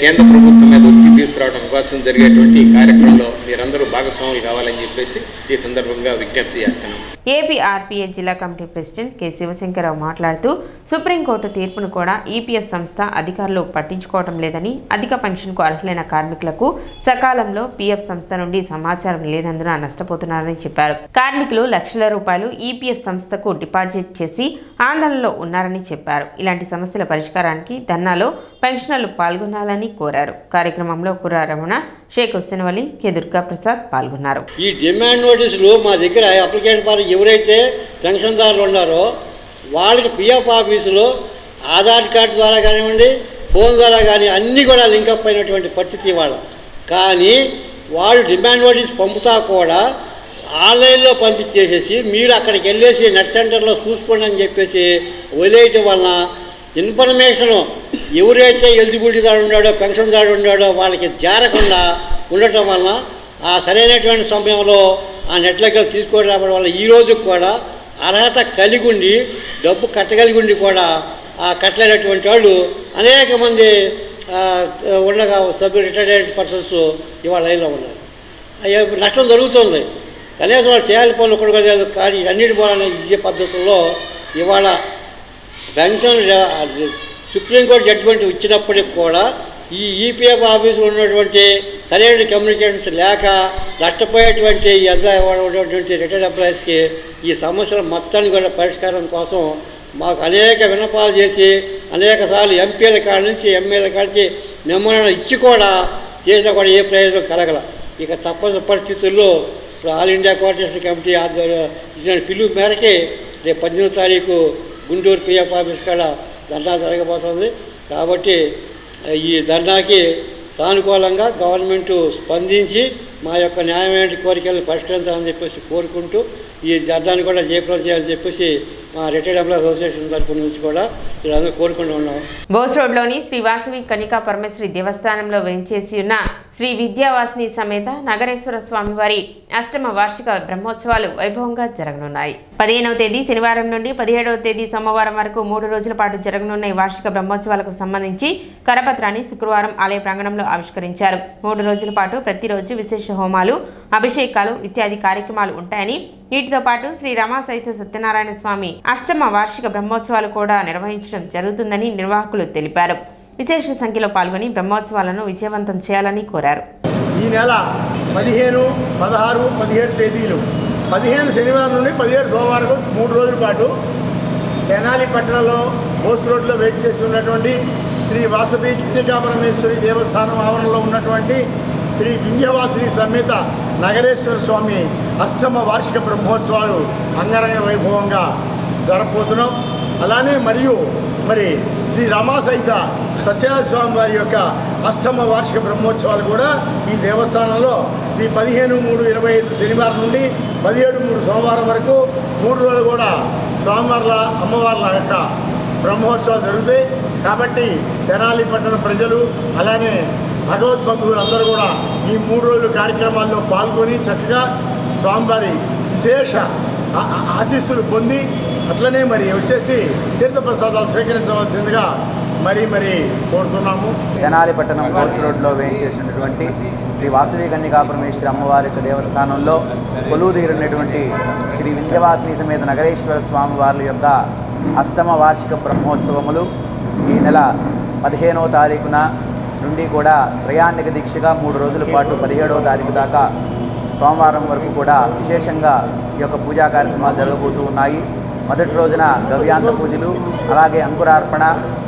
కేంద్ర ప్రభుత్వం మీద ఒత్తిడి తీసుకురావడం కోసం జరిగేటువంటి ఈ కార్యక్రమంలో మీరందరూ భాగస్వాములు కావాలని చెప్పేసి ఈ సందర్భంగా విజ్ఞప్తి చేస్తున్నాం. ఏపీ ఆర్పీఏ జిల్లా కమిటీ ప్రెసిడెంట్ కె శివశంకరరావు మాట్లాడుతూ సుప్రీంకోర్టు తీర్పును కూడా ఈపీఎఫ్ సంస్థ అధికారులు పట్టించుకోవడం లేదని, అధిక పెన్షన్కు అర్హులైన కార్మికులకు సకాలంలో పీఎఫ్ సంస్థ నుండి సమాచారం లేనందున నష్టపోతున్నారని చెప్పారు. కార్మికులు లక్షల రూపాయలు ఈపీఎఫ్ సంస్థకు డిపాజిట్ చేసి ఆందోళనలో ఉన్నారని చెప్పారు. ఇలాంటి సమస్యల పరిష్కారానికి ధర్నాలో పెన్షనర్లు పాల్గొనాలని కోరారు. కార్యక్రమంలో కుర్రా రమణ, షేక్ హుస్సేన్ వలి, కె దుర్గా ప్రసాద్ పాల్గొన్నారు. ఈ డిమాండ్ నోటీసులు మా దగ్గర అప్లికేషన్ ఫారం ఎవరైతే పెన్షన్దారులు ఉన్నారో వాళ్ళకి పిఎఫ్ ఆఫీసులో ఆధార్ కార్డు ద్వారా కానివ్వండి, ఫోన్ ద్వారా కానీ అన్నీ కూడా లింకప్ అయినటువంటి పరిస్థితి ఇవాళ. కానీ వాళ్ళు డిమాండ్ నోటీస్ పంపుతా కూడా ఆన్లైన్లో పంపించేసేసి మీరు అక్కడికి వెళ్ళేసి నెట్ సెంటర్లో చూసుకోండి అని చెప్పేసి వదిలేయటం వలన ఇన్ఫర్మేషను ఎవరైతే ఎలిజిబిలిటీదారు ఉన్నాడో, పెన్షన్దారు ఉన్నాడో వాళ్ళకి చేరకుండా ఉండటం వలన ఆ సరైనటువంటి సమయంలో ఆ నెట్లోకి తీసుకొని రావడం వల్ల ఈరోజు కూడా అర్హత కలిగి ఉండి డబ్బు కట్టగలిగి ఉండి కూడా ఆ కట్టలేనటువంటి వాళ్ళు అనేక మంది ఉండగా సభ్యులు రిటైర్డ్ పర్సన్స్ ఇవాళ లైన్లో ఉన్నారు. నష్టం జరుగుతుంది. కనీసం వాళ్ళు చేయాలి పనులు ఒకటి కాదు. కానీ అన్నిటి పోవాలని ఇదే పద్ధతుల్లో ఇవాళ పెన్షన్ సుప్రీంకోర్టు జడ్జిమెంట్ ఇచ్చినప్పటికి కూడా ఈ ఈపీఎఫ్ ఆఫీసులో ఉన్నటువంటి సరైన కమ్యూనికేషన్స్ లేక నష్టపోయేటువంటి ఉన్నటువంటి రిటైర్డ్ ఎంప్లాయీస్కి ఈ సమస్యల మొత్తాన్ని కూడా పరిష్కారం కోసం మాకు అనేక విన్నపాలు చేసి అనేక సార్లు ఎంపీల కాడ నుంచి ఎమ్మెల్యేల కాడ నుంచి మెమోరాండం ఇచ్చి కూడా చేసినా కూడా ఏ ప్రయోజనం కలగల. ఇక తప్పని పరిస్థితుల్లో ఆల్ ఇండియా కోఆర్డినేషన్ కమిటీ ఇచ్చిన పిలుపు మేరకి రేపు 18వ తారీఖు గుంటూరు పిఎఫ్ ఆఫీస్ కాడ ధర్నా జరగబోతుంది. కాబట్టి ఈ ధర్నాకి సానుకూలంగా గవర్నమెంటు స్పందించి మా యొక్క న్యాయమైన కోరికలను పరిష్కరించాలని చెప్పేసి కోరుకుంటూ ఈ ధర్నాన్ని కూడా జయప్రదం చేయాలని చెప్పేసి మా రిటైర్డ్ ఎంప్లాయీస్ అసోసియేషన్ తరఫు నుంచి కూడా అందరూ కోరుకుంటూ ఉన్నాం. బోస్ రోడ్లోని శ్రీ వాసవి కన్యకా పరమేశ్వరి దేవస్థానంలో వేంచేసి ఉన్న శ్రీ విద్యావాసిని సమేత నగరేశ్వర స్వామివారి అష్టమ వార్షిక బ్రహ్మోత్సవాలు వైభవంగా జరగనున్నాయి. 15వ తేదీ శనివారం నుండి 17వ తేదీ సోమవారం వరకు 3 రోజుల పాటు జరగనున్న ఈ వార్షిక బ్రహ్మోత్సవాలకు సంబంధించి కరపత్రాన్ని శుక్రవారం ఆలయ ప్రాంగణంలో ఆవిష్కరించారు. 3 రోజుల పాటు ప్రతిరోజు విశేష హోమాలు, అభిషేకాలు ఇత్యాది కార్యక్రమాలు ఉంటాయని, వీటితో పాటు శ్రీ రమా సహిత సత్యనారాయణ స్వామి అష్టమ వార్షిక బ్రహ్మోత్సవాలు కూడా నిర్వహించడం జరుగుతుందని నిర్వాహకులు తెలిపారు. విశేష సంఖ్యలో పాల్గొని బ్రహ్మోత్సవాలను విజయవంతం చేయాలని కోరారు. ఈ నెల 15, 16, 17 తేదీలు 15 శనివారం నుండి 17 సోమవారం 3 రోజుల పాటు తెనాలి పట్టణంలో బోస్ రోడ్లో వేచి ఉన్నటువంటి శ్రీ వాసవి కన్యకా పరమేశ్వరి దేవస్థానం ఆవరణలో ఉన్నటువంటి శ్రీ వింధ్యవాసిని సమేత నగరేశ్వర స్వామి అష్టమ వార్షిక బ్రహ్మోత్సవాలు అంగరంగ వైభవంగా జరపబోతున్నాం. అలానే మరి శ్రీ రమా సహిత సత్యనారాయణ స్వామి వారి యొక్క అష్టమ వార్షిక బ్రహ్మోత్సవాలు కూడా ఈ దేవస్థానంలో ఈ 15/3/25 శనివారం నుండి 17/3 సోమవారం వరకు 3 రోజులు కూడా స్వామివార్ల అమ్మవార్ల యొక్క బ్రహ్మోత్సవాలు జరుగుతాయి. కాబట్టి తెనాలి పట్టణ ప్రజలు అలానే భగవద్బంధువులందరూ కూడా ఈ 3 రోజుల కార్యక్రమాల్లో పాల్గొని చక్కగా స్వామివారి విశేష ఆశీస్సులు పొంది అట్లనే మరి వచ్చేసి తీర్థప్రసాదాలు స్వీకరించవలసిందిగా మరి కోరుతున్నాము. తెనాలి పట్టణం కోర్స్ రోడ్లో వేయించేసినటువంటి శ్రీ వాసవి కన్యకా పరమేశ్వరి అమ్మవారి యొక్క దేవస్థానంలో కొలువుదీరినటువంటి శ్రీ వింధ్యవాసిని సమేత నగరేశ్వర స్వామి వారి యొక్క అష్టమ వార్షిక బ్రహ్మోత్సవములు ఈ నెల 15వ తారీఖున నుండి కూడా ప్రయాణిక దీక్షగా 3 రోజుల పాటు 17వ తారీఖు దాకా సోమవారం వరకు కూడా విశేషంగా ఈ యొక్క పూజా కార్యక్రమాలు జరగబోతూ ఉన్నాయి. మొదటి రోజున గవ్యాంత పూజలు, అలాగే అంకురార్పణ,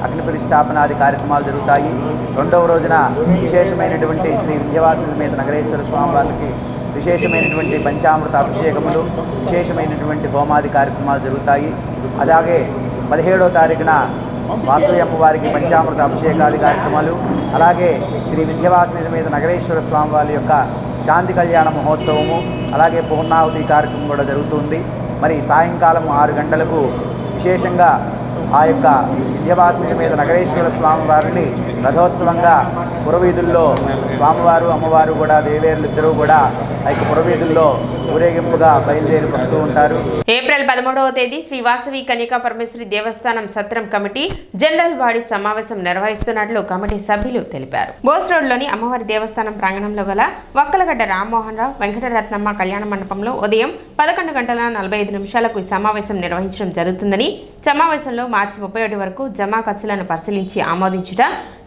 అగ్ని ప్రతిష్టాపనాది కార్యక్రమాలు జరుగుతాయి. రెండవ రోజున విశేషమైనటువంటి శ్రీ వింధ్యవాసిని సమేత నగరేశ్వర స్వామి వారికి విశేషమైనటువంటి పంచామృత అభిషేకములు, విశేషమైనటువంటి హోమాది కార్యక్రమాలు జరుగుతాయి. అలాగే 17వ తారీఖున వాసవి అమ్మవారికి పంచామృత అభిషేకాది కార్యక్రమాలు, అలాగే శ్రీ వింధ్యవాసిని సమేత నగరేశ్వర స్వామి వారి యొక్క శాంతి కళ్యాణ మహోత్సవము, అలాగే పూర్ణాహుతి కార్యక్రమం కూడా జరుగుతుంది. మరి సాయంకాలం 6 గంటలకు విశేషంగా ఆ యొక్క వింధ్యవాసిని సమేత నగరేశ్వర స్వామి వారిని రథోత్సవంగా పురవీధుల్లో స్వామివారు అమ్మవారు కూడా దేవేరులు ఇద్దరూ కూడా ఆ యొక్క పురవీధుల్లో ఊరేగింపుగా బయలుదేరి వస్తూ ఉంటారు. ఏప్రిల్ 13వ తేదీ శ్రీ వాసవి కన్యకా పరమేశ్వరి దేవస్థానం సత్రం కమిటీ జనరల్ బాడీ సమావేశం నిర్వహిస్తున్నట్లు కమిటీ సభ్యులు తెలిపారు. బోస్ రోడ్లోని అమ్మవారి దేవస్థానం ప్రాంగణంలో గల వక్కలగడ్డ రామ్మోహన్ రావు వెంకటరత్నమ్మ కళ్యాణ మండపంలో ఉదయం 11:45 ఈ సమావేశం నిర్వహించడం జరుగుతుందని, సమావేశంలో మార్చి 31 వరకు జమా ఖర్చులను పరిశీలించి ఆమోదించుట,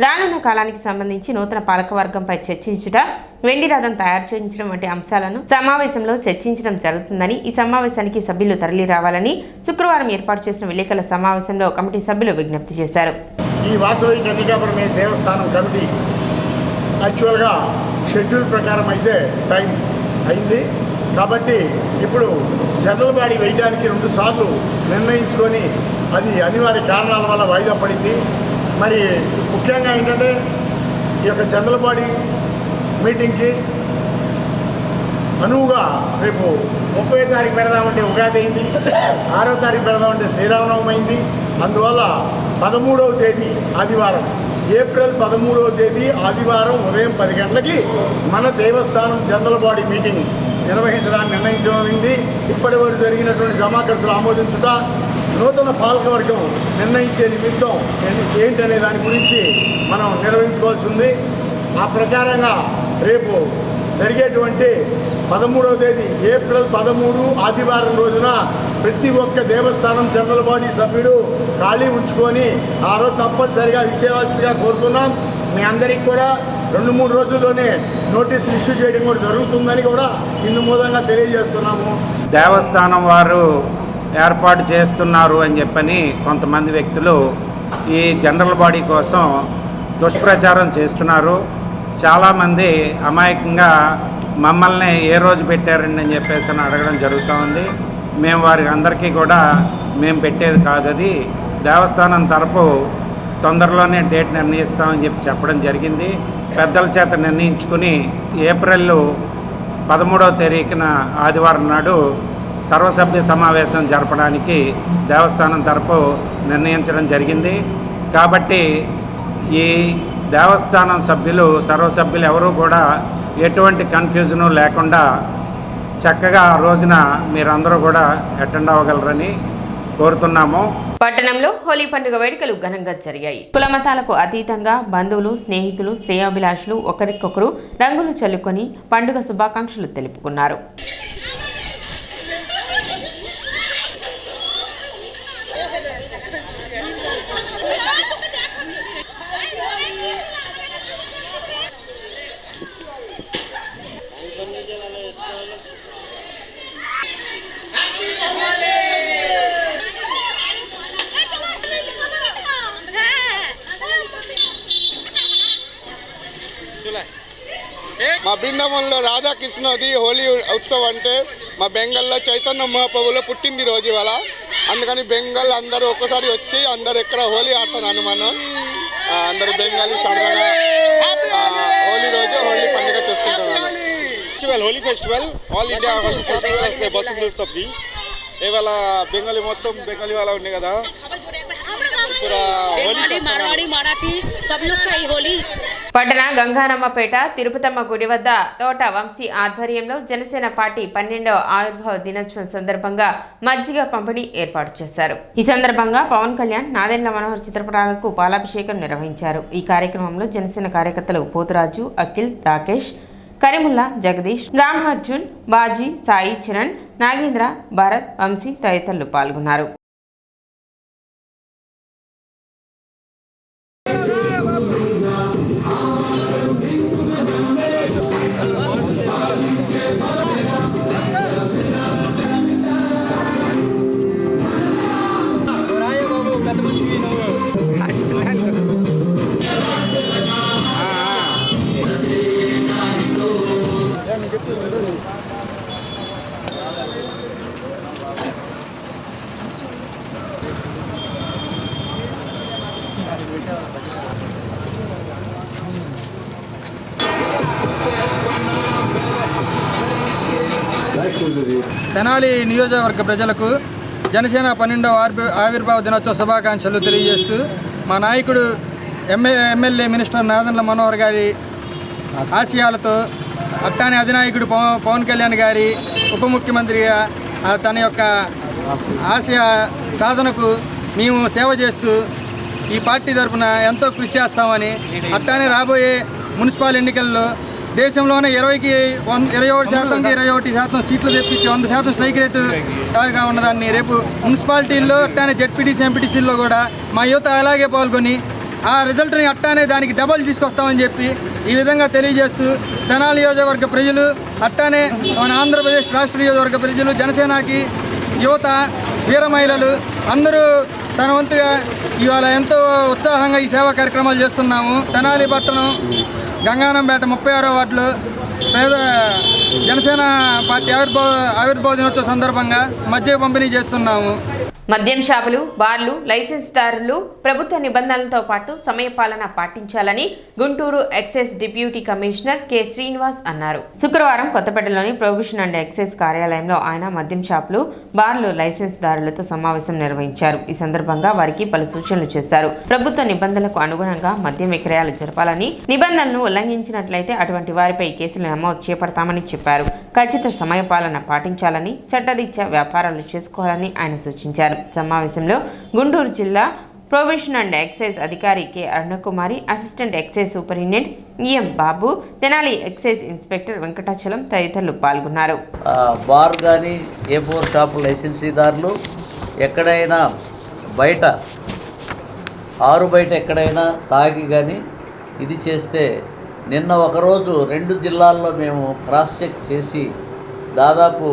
రానున్న కాలానికి సంబంధించి నూతన పాలకవర్గంపై చర్చించుట, వెండి రథం తయారు చేయించడం వంటి అంశాలను సమావేశంలో చర్చించడం జరుగుతుందని, ఈ సమావేశానికి సభ్యులు తరలి రావాలని శుక్రవారం ఏర్పాటు చేసిన విలేకరుల సమావేశంలో కమిటీ సభ్యులు విజ్ఞప్తి చేశారు. ఈ వాసవి కన్యకా పరమేశ్వరి దేవస్థానం కమిటీ యాక్చువల్గా షెడ్యూల్ ప్రకారం అయితే టైం అయింది కాబట్టి ఇప్పుడు జనరల్ బాడీ వేయడానికి 2 సార్లు నిర్ణయించుకొని అది అనివార్య కారణాల వల్ల వాయిదా పడింది. మరి ముఖ్యంగా ఏంటంటే ఈ యొక్క జనరల్ బాడీ మీటింగ్కి అనువుగా రేపు 30వ తారీఖు పెడదామంటే ఉగాది అయింది, 6వ తారీఖు పెడదామంటే శ్రీరామనవమి అయింది. అందువల్ల 13వ తేదీ ఆదివారం, ఏప్రిల్ 13వ తేదీ ఆదివారం ఉదయం 10 గంటలకి మన దేవస్థానం జనరల్ బాడీ మీటింగ్ నిర్వహించడానికి నిర్ణయించమైంది. ఇప్పటి వరకు జరిగినటువంటి జమా ఖర్చులు ఆమోదించుట, నూతన పాలకవర్గం నిర్ణయించే నిమిత్తం ఏంటనే దాని గురించి మనం నిర్వహించుకోవాల్సి ఉంది. ఆ ప్రకారంగా రేపు జరిగేటువంటి 13వ తేదీ ఏప్రిల్ 13 ఆదివారం రోజున ప్రతి ఒక్క దేవస్థానం జనరల్ బాడీ సభ్యుడు ఖాళీ ఉంచుకొని ఆ రోజు తప్పనిసరిగా ఇచ్చేవాల్సిందిగా కోరుతున్నాం. మీ అందరికీ కూడా 2-3 రోజుల్లోనే నోటీసులు ఇష్యూ చేయడం కూడా జరుగుతుందని కూడా ఇందు మూలంగా తెలియజేస్తున్నాము. దేవస్థానం వారు ఏర్పాటు చేస్తున్నారు అని చెప్పని కొంతమంది వ్యక్తులు ఈ జనరల్ బాడీ కోసం దుష్ప్రచారం చేస్తున్నారు. చాలామంది అమాయకంగా మమ్మల్ని ఏ రోజు పెట్టారండి అని చెప్పేసి అడగడం జరుగుతూ ఉంది. మేము వారికి అందరికీ కూడా మేము పెట్టేది కాదు, అది దేవస్థానం తరపు తొందరలోనే డేట్ నిర్ణయిస్తామని చెప్పడం జరిగింది. పెద్దల చేత నిర్ణయించుకుని ఏప్రిల్ 13వ తారీఖున ఆదివారం నాడు సర్వసభ్య సమావేశం జరపడానికి దేవస్థానం తరపు నిర్ణయించడం జరిగింది. కాబట్టి ఈ దేవస్థానం సభ్యులు సర్వసభ్యులు ఎవరూ కూడా ఎటువంటి కన్ఫ్యూజను లేకుండా చక్కగా ఆ రోజున మీరందరూ కూడా అటెండ్ అవ్వగలరని కోరుతున్నాము. పట్టణంలో హోలీ పండుగ వేడుకలు ఘనంగా జరిగాయి. కులమతాలకు అతీతంగా బంధువులు, స్నేహితులు, శ్రేయోభిలాషులు ఒకరికొకరు రంగులు చల్లుకొని పండుగ శుభాకాంక్షలు తెలుపుకున్నారు. మా బృందావనంలో రాధాకృష్ణది హోలీ ఉత్సవం అంటే మా బెంగాల్లో చైతన్య మహాప్రభులో పుట్టింది రోజు ఇవాళ. అందుకని బెంగాల్ అందరూ ఒక్కసారి వచ్చి అందరూ ఎక్కడ హోలీ ఆడుతున్నారు. మనం అందరూ బెంగాలీ సరదాగా హోలీ రోజు హోలీ పండుగ చేసుకుంటున్నాం. Holi festival all India Holi festival వస్తాయి బస్సు వస్తుంది. ఇవాళ బెంగాలీ మొత్తం బెంగాలీ వాళ్ళ ఉన్నాయి కదా, बंगाली मारवाड़ी मराठी सब लोग का ही होली పట్టణ గంగానమ్మపేట తిరుపతమ్మ గుడి వద్ద తోట వంశీ ఆధ్వర్యంలో జనసేన పార్టీ 12వ ఆవిర్భావ దినోత్సవం సందర్భంగా మజ్జిగ పంపిణీ ఏర్పాటు చేశారు. ఈ సందర్భంగా పవన్ కళ్యాణ్, నాదెండ్ల మనోహర్ చిత్రపటాలకు పాలాభిషేకం నిర్వహించారు. ఈ కార్యక్రమంలో జనసేన కార్యకర్తలు పోతురాజు, అఖిల్, రాకేష్, కరీముల్లా, జగదీష్, రామార్జున్, బాజీ, సాయి చరణ్, నాగేంద్ర, భరత్, వంశీ తదితరులు పాల్గొన్నారు. తెనాలి నియోజకవర్గ ప్రజలకు జనసేన 12వ ఆవిర్భావ దినోత్సవ శుభాకాంక్షలు తెలియజేస్తూ మా నాయకుడు ఎమ్మెల్యే మినిస్టర్ నాదెండ్ల మనోహర్ గారి ఆశయాలతో అట్టానే అధినాయకుడు పవన్ కళ్యాణ్ గారి ఉప ముఖ్యమంత్రిగా తన యొక్క ఆశయ సాధనకు మేము సేవ చేస్తూ ఈ పార్టీ తరఫున ఎంతో కృషి చేస్తామని, అట్టానే రాబోయే మున్సిపల్ ఎన్నికల్లో దేశంలోనే 21% సీట్లు తెప్పించి 100% స్ట్రైక్ రేటు గా ఉన్నదాన్ని రేపు మున్సిపాలిటీల్లో అట్టానే జెడ్పీటీసీ ఎంపీటీసీల్లో కూడా మా యువత అలాగే పాల్గొని ఆ రిజల్ట్ని అట్టానే దానికి డబల్ తీసుకొస్తామని చెప్పి ఈ విధంగా తెలియజేస్తూ తెనాలి నియోజకవర్గ ప్రజలు అట్టానే మన ఆంధ్రప్రదేశ్ రాష్ట్ర నియోజకవర్గ ప్రజలు, జనసేనకి యువత, వీర మహిళలు అందరూ తన వంతుగా ఇవాళ ఎంతో ఉత్సాహంగా ఈ సేవా కార్యక్రమాలు చేస్తున్నాము. తెనాలి పట్టణం గంగానంపేట 36వ వార్డులో పేద జనసేన పార్టీ ఆవిర్భావ దినోత్సవ సందర్భంగా మజ్జిగ పంపిణీ చేస్తున్నాము. మద్యం షాపులు, బార్లు, లైసెన్స్దారులు ప్రభుత్వ నిబంధనలతో పాటు సమయపాలన పాటించాలని Guntur excise deputy commissioner K Srinivas అన్నారు. శుక్రవారం కొత్తపేటలోని ప్రొహిబిషన్ అండ్ ఎక్సైజ్ కార్యాలయంలో ఆయన మద్యం షాపులు, బార్లు లైసెన్స్దారులతో సమావేశం నిర్వహించారు. ఈ సందర్భంగా వారికి పలు సూచనలు చేశారు. ప్రభుత్వ నిబంధనలకు అనుగుణంగా మద్యం విక్రయాలు జరపాలని, నిబంధనలను ఉల్లంఘించినట్లయితే అటువంటి వారిపై కేసులు నమోదు చేపడతామని చెప్పారు. ఖచ్చిత సమయపాలన పాటించాలని, చట్టరీత్యా వ్యాపారాలు చేసుకోవాలని ఆయన సూచించారు. సమావేశంలో గుంటూరు జిల్లా ప్రొహిబిషన్ అండ్ ఎక్సైజ్ అధికారి K Arunakumari, assistant excise superintendent EM Babu, Tenali excise inspector Venkatachalam తదితరులు పాల్గొన్నారు. బార్ కానీ A4 షాపు లైసెన్సీదారులు ఎక్కడైనా బయట ఎక్కడైనా తాగి కానీ ఇది చేస్తే, నిన్న ఒకరోజు 2 జిల్లాల్లో మేము క్రాస్ చెక్ చేసి దాదాపు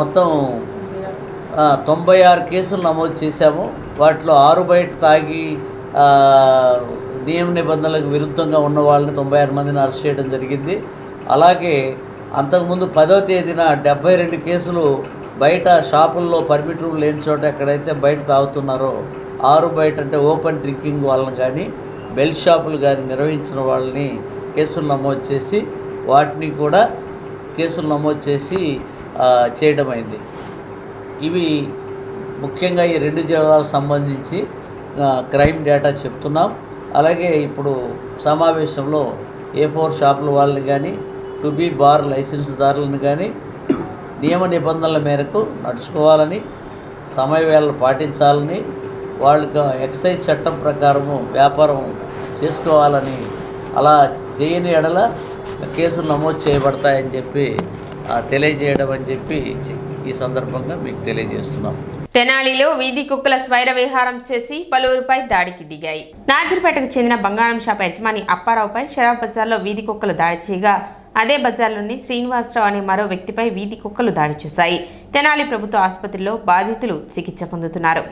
మొత్తం 96 కేసులు నమోదు చేశాము. వాటిలో 6 బయట తాగి నియమ నిబంధనలకు విరుద్ధంగా ఉన్న వాళ్ళని 96 మందిని అరెస్ట్ చేయడం జరిగింది. అలాగే అంతకుముందు 10వ తేదీన 72 కేసులు బయట షాపుల్లో పర్మిట్ రూల్ లేని చోట ఎక్కడైతే బయట తాగుతున్నారో 6 బయట అంటే ఓపెన్ డ్రింకింగ్ వాళ్ళని కానీ, బెల్ షాపులు కానీ నిర్వహించిన వాళ్ళని కేసులు నమోదు చేసి వాటిని కూడా కేసులు నమోదు చేసి చేయడం అయింది. ఇవి ముఖ్యంగా ఈ 2 జిల్లాలకు సంబంధించి క్రైమ్ డేటా చెప్తున్నాం. అలాగే ఇప్పుడు సమావేశంలో A4 షాపుల వాళ్ళని కానీ, టు బి బార్ లైసెన్స్దారులను కానీ నియమ నిబంధనల మేరకు నడుచుకోవాలని, సమయవేళలు పాటించాలని, వాళ్ళకి ఎక్సైజ్ చట్టం ప్రకారము వ్యాపారం చేసుకోవాలని, అలా చేయని ఎడల కేసులు నమోదు చేయబడతాయని చెప్పి తెలియజేయడం అని చెప్పి ఈ సందర్భంగా మీకు తెలియజేస్తున్నాం. తెనాలిలో వీధి కుక్కల స్వైర విహారం చేసి పలువురిపై దాడికి దిగాయి. నాజర్పేటకు చెందిన బంగారం షాప్ యజమాని అప్పారావుపై షరాబ్ బజార్లో వీధి కుక్కలు దాడి చేయగా, అదే బజార్లోని శ్రీనివాసరావు అనే మరో వ్యక్తిపై వీధి కుక్కలు దాడి చేశాయి. తెనాలి ప్రభుత్వ ఆసుపత్రిలో బాధితులు చికిత్స పొందుతున్నారు.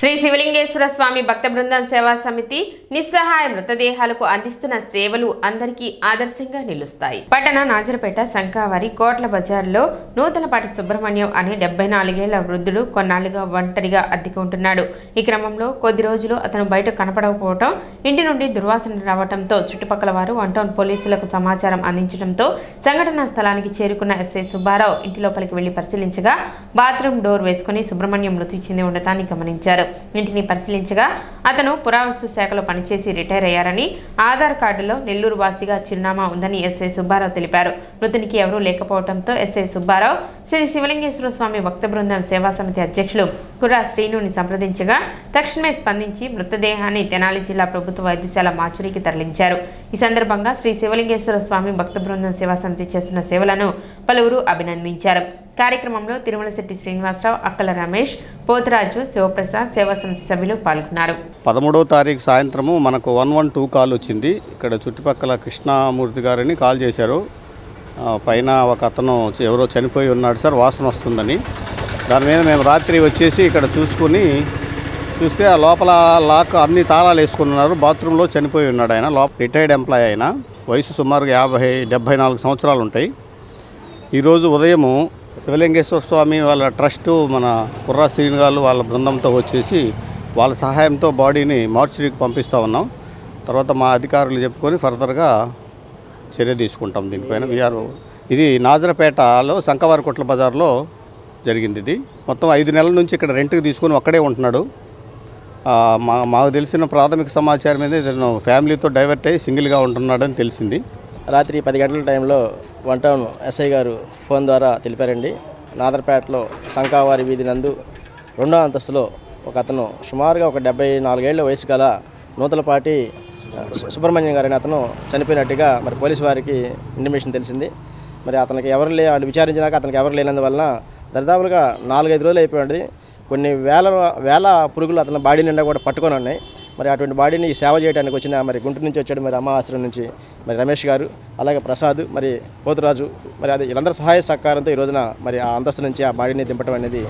శ్రీ శివలింగేశ్వర స్వామి భక్త బృందం సేవా సమితి నిస్సహాయ మృతదేహాలకు అందిస్తున్న సేవలు అందరికీ ఆదర్శంగా నిలుస్తాయి. పట్టణ నాజరపేట శంకావారి కోట్ల బజార్లో నూతనపాటి సుబ్రహ్మణ్యం అనే 74 ఏళ్ల వృద్ధుడు కొన్నాళ్లుగా ఒంటరిగా అద్దెకు ఉంటున్నాడు. ఈ క్రమంలో కొద్ది రోజులు అతను బయట కనపడకపోవడం, ఇంటి నుండి దుర్వాసన రావడంతో చుట్టుపక్కల వారు 1 టౌన్ పోలీసులకు సమాచారం అందించడంతో సంఘటనా స్థలానికి చేరుకున్న ఎస్ఐ సుబ్బారావు ఇంటి లోపలికి వెళ్లి పరిశీలించగా బాత్రూమ్ డోర్ వేసుకుని సుబ్రహ్మణ్యం మృతి చెంది ఉండటాన్ని గమనించారు. ఇంటిని పరిశీలించగా అతను పురావస్తు శాఖలో పనిచేసి రిటైర్ అయ్యారని, ఆధార్ కార్డులో నెల్లూరు వాసిగా చిరునామా ఉందని ఎస్ఐ సుబ్బారావు తెలిపారు. మృతునికి ఎవరూ లేకపోవడంతో ఎస్ఐ సుబ్బారావు శ్రీ శివలింగేశ్వర స్వామి భక్త బృందం సేవా సమితి అధ్యక్షులు కుర్రా శ్రీనుని సంప్రదించగా తక్షణమే స్పందించి మృతదేహాన్ని తెనాలి జిల్లా ప్రభుత్వ వైద్యశాల మార్చురీకి తరలించారు. ఈ సందర్భంగా శ్రీ శివలింగేశ్వర స్వామి భక్త బృందం సేవా సమితి చేస్తున్న సేవలను పలువురు అభినందించారు. కార్యక్రమంలో తిరుమలశెట్టి శ్రీనివాసరావు, అక్కల రమేష్, పోతరాజు, శివప్రసాద్ సేవా సమితి సభ్యులు పాల్గొన్నారు. 13వ తారీఖు సాయంత్రము మనకు 112 కాల్ వచ్చింది. ఇక్కడ చుట్టుపక్కల కృష్ణమూర్తి గారిని కాల్ చేశారు. పైన ఒక అతను ఎవరో చనిపోయి ఉన్నాడు సార్, వాసన వస్తుందని. దాని మీద మేము రాత్రి వచ్చేసి ఇక్కడ చూస్తే ఆ లోపల లాక్ అన్ని తాళాలు వేసుకున్నారు. బాత్రూంలో చనిపోయి ఉన్నాడు ఆయన. రిటైర్డ్ ఎంప్లాయ్ ఆయన, వయసు సుమారుగా 74 సంవత్సరాలు ఉంటాయి. ఈరోజు ఉదయము శివలింగేశ్వర స్వామి వాళ్ళ ట్రస్టు మన కుర్రా శ్రీను గారు వాళ్ళ బృందంతో వచ్చేసి వాళ్ళ సహాయంతో బాడీని మార్చురీకి పంపిస్తూ ఉన్నాం. తర్వాత మా అధికారులు చెప్పుకొని ఫర్దర్గా చర్య తీసుకుంటాం దీనిపైన. ఇది నాజరపేటలో శంకవారి కొట్ల బజార్లో జరిగింది. ఇది మొత్తం 5 నెలల నుంచి ఇక్కడ రెంట్కి తీసుకొని ఒక్కడే ఉంటున్నాడు. మాకు తెలిసిన ప్రాథమిక సమాచారం మీద ఇతను ఫ్యామిలీతో డైవర్ట్ అయ్యి సింగిల్గా ఉంటున్నాడని తెలిసింది. రాత్రి 10 గంటల టైంలో 1 టౌన్ ఎస్ఐ గారు ఫోన్ ద్వారా తెలిపారండి. నాదర్పేటలో శంకావారి వీధి నందు 2వ అంతస్తులో ఒక అతను సుమారుగా ఒక 74 ఏళ్ల వయసు గల నూతలపాటి సుబ్రహ్మణ్యం గారు అనే అతను చనిపోయినట్టుగా మరి పోలీసు వారికి ఇంటిమేషన్ తెలిసింది. మరి అతనికి వాళ్ళు విచారించినాక అతనికి ఎవరు లేనందువలన దరిదాపులుగా 4-5 రోజులు అయిపోయింది. కొన్ని వేల పురుగులు అతని బాడీ నిండా కూడా పట్టుకొని ఉన్నాయి. మరి అటువంటి బాడీని సేవ చేయడానికి వచ్చిన మరి గుంటూరు నుంచి వచ్చాడు మరి అమ్మాశ్రమం నుంచి మరి రమేష్ గారు, అలాగే ప్రసాద్, మరి పోతురాజు, మరి అది వీళ్ళందరూ సహాయ సహకారంతో ఈ రోజున మరి ఆ అంతస్తు నుంచి ఆ బాడీని దింపడం అనేది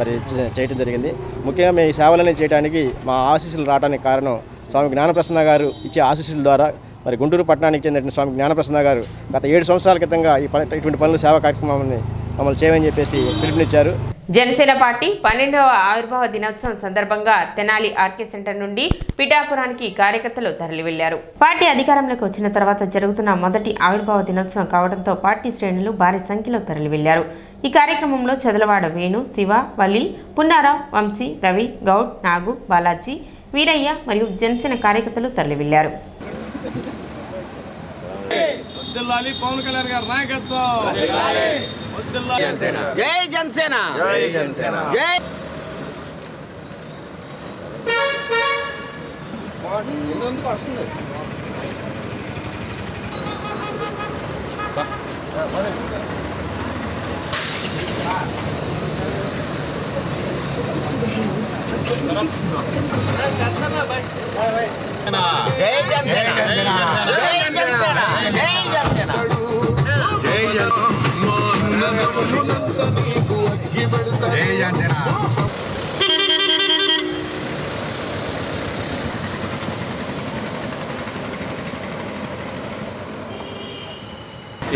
మరి చేయడం జరిగింది. ముఖ్యంగా మేము ఈ సేవలని చేయడానికి మా ఆశీస్సులు రావడానికి కారణం స్వామి జ్ఞానప్రసన్న గారు ఇచ్చే ఆశీస్సుల ద్వారా మరి గుంటూరు పట్టణానికి చెందిన స్వామి జ్ఞానప్రసన్న గారు గత 7 సంవత్సరాల క్రితంగా ఇటువంటి పనులు సేవా కార్యక్రమాన్ని మమ్మల్ని చేయమని చెప్పేసి పిలుపునిచ్చారు. జనసేన పార్టీ 12వ ఆవిర్భావ దినోత్సవం సందర్భంగా తెనాలి ఆర్కే సెంటర్ నుండి పిఠాపురానికి కార్యకర్తలు తరలి వెళ్లారు. పార్టీ అధికారంలోకి వచ్చిన తర్వాత జరుగుతున్న మొదటి ఆవిర్భావ దినోత్సవం కావడంతో పార్టీ శ్రేణులు భారీ సంఖ్యలో తరలి వెళ్లారు. ఈ కార్యక్రమంలో చదలవాడ వేణు, శివ, వలి, పున్నారావు, వంశీ, రవి, గౌడ్, నాగు, బాలాజీ, వీరయ్య మరియు జనసేన కార్యకర్తలు తరలి వెళ్లారు. పవన్ కళ్యాణ్ గారి నాయకత్వం. జై జనసేన, జై జనసేన, జై.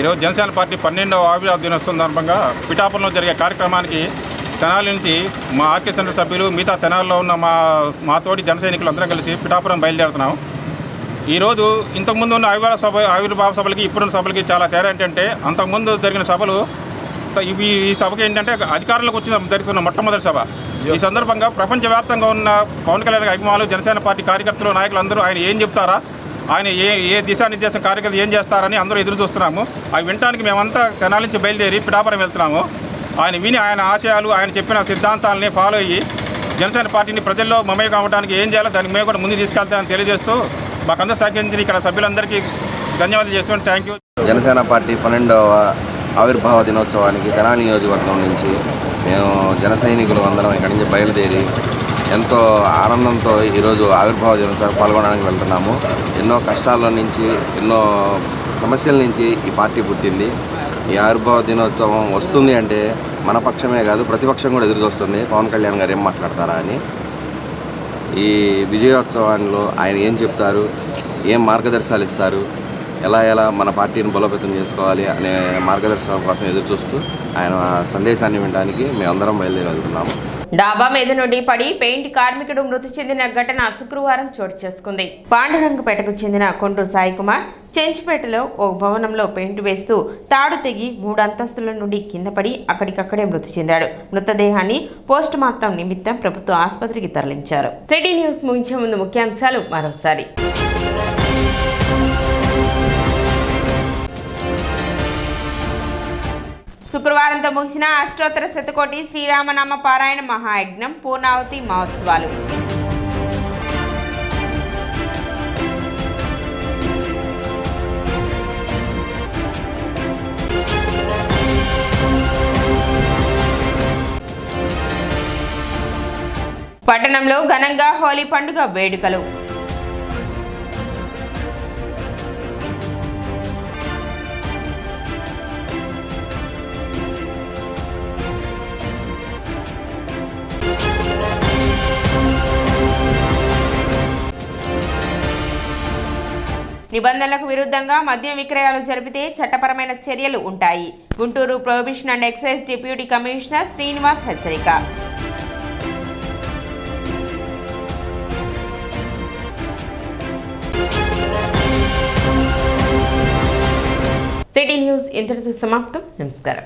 ఈరోజు జనసేన పార్టీ 12వ ఆవిర్భావ దినోత్సవం సందర్భంగా పిఠాపురంలో జరిగే కార్యక్రమానికి తెనాలి నుంచి మా ఆర్కే సెంటర్ సభ్యులు, మిగతా తెనాలిలో ఉన్న మా తోటి జన సైనికులు అందరం కలిసి పిఠాపురం బయలుదేరుతున్నాం. ఈరోజు ఇంతకుముందు ఉన్న ఆవిర్భావ సభలకి ఇప్పుడున్న సభలకి చాలా తేడా ఏంటంటే, అంతకుముందు జరిగిన సభలు ఈ సభకి ఏంటంటే అధికారంలోకి వచ్చిన జరుగుతున్న మొట్టమొదటి సభ. ఈ సందర్భంగా ప్రపంచవ్యాప్తంగా ఉన్న పవన్ కళ్యాణ్ అభిమానులు, జనసేన పార్టీ కార్యకర్తలు, నాయకులు అందరూ ఆయన ఏం చెప్తారా, ఆయన ఏ దిశానిర్దేశం కార్యకర్తలు ఏం చేస్తారని అందరూ ఎదురు చూస్తున్నాము. అవి వినడానికి మేమంతా తెనాలి నుంచి బయలుదేరి పిఠాపురం వెళ్తున్నాము. ఆయన విని ఆయన ఆశయాలు, ఆయన చెప్పిన సిద్ధాంతాలని ఫాలో అయ్యి జనసేన పార్టీని ప్రజల్లో మమేకం అవ్వడానికి ఏం చేయాలో దానికి మేము కూడా ముందు తీసుకెళ్తామని తెలియజేస్తూ మాకందరూ సహకరించిన ఇక్కడ సభ్యులందరికీ ధన్యవాదాలు చేస్తున్నాను. Thank you. జనసేన పార్టీ 12వ ఆవిర్భావ దినోత్సవానికి తెనాలి నియోజకవర్గం నుంచి మేము జన సైనికులు అందరం ఇక్కడి నుంచి బయలుదేరి ఎంతో ఆనందంతో ఈరోజు ఆవిర్భావ దినోత్సవం పాల్గొనడానికి వెళ్తున్నాము. ఎన్నో కష్టాల నుంచి, ఎన్నో సమస్యల నుంచి ఈ పార్టీ పుట్టింది. ఈ ఆవిర్భావ దినోత్సవం వస్తుంది అంటే మన పక్షమే కాదు ప్రతిపక్షం కూడా ఎదురు చూస్తుంది, పవన్ కళ్యాణ్ గారు ఏం మాట్లాడతారా అని. ఈ విజయోత్సవాల్లో ఆయన ఏం చెప్తారు, ఏం మార్గదర్శకాలు ఇస్తారు, ఎలా మన పార్టీని బలోపేతం చేసుకోవాలి అనే మార్గదర్శనం కోసం ఎదురు చూస్తూ ఆయన సందేశాన్ని వినడానికి మేమందరం బయలుదేరి వెళ్తున్నాము. డాబా మీద నుండి పడి పెయింట్ కార్మికుడు మృతి చెందిన ఘటన శుక్రవారం చోటు చేసుకుంది. పాండురంగపేటకు చెందిన కొండ్రు సాయి కుమార్ చెంచిపేటలో ఓ భవనంలో పెయింట్ వేస్తూ తాడు తెగి 3 అంతస్తుల నుండి కింద పడి అక్కడికక్కడే మృతి చెందాడు. మృతదేహాన్ని పోస్ట్ మార్టం నిమిత్తం ప్రభుత్వ ఆసుపత్రికి తరలించారు. సిటీ న్యూస్ ముగించే ముందు ముఖ్యాంశాలు మరోసారి. శుక్రవారంతో ముగిసిన అష్టోత్తర శతకోటి శ్రీరామనామ పారాయణ మహాయజ్ఞం పూర్ణావతి మహోత్సవాలు. పట్టణంలో ఘనంగా హోలీ పండుగ వేడుకలు. నిబంధనలకు విరుద్ధంగా మద్యం విక్రయాలు జరిపితే చట్టపరమైన చర్యలు ఉంటాయి. Guntur prohibition and excise deputy commissioner Srinivas హెచ్చరిక. సిటీ న్యూస్ ఇంతటితో సమాప్తం. నమస్కారం.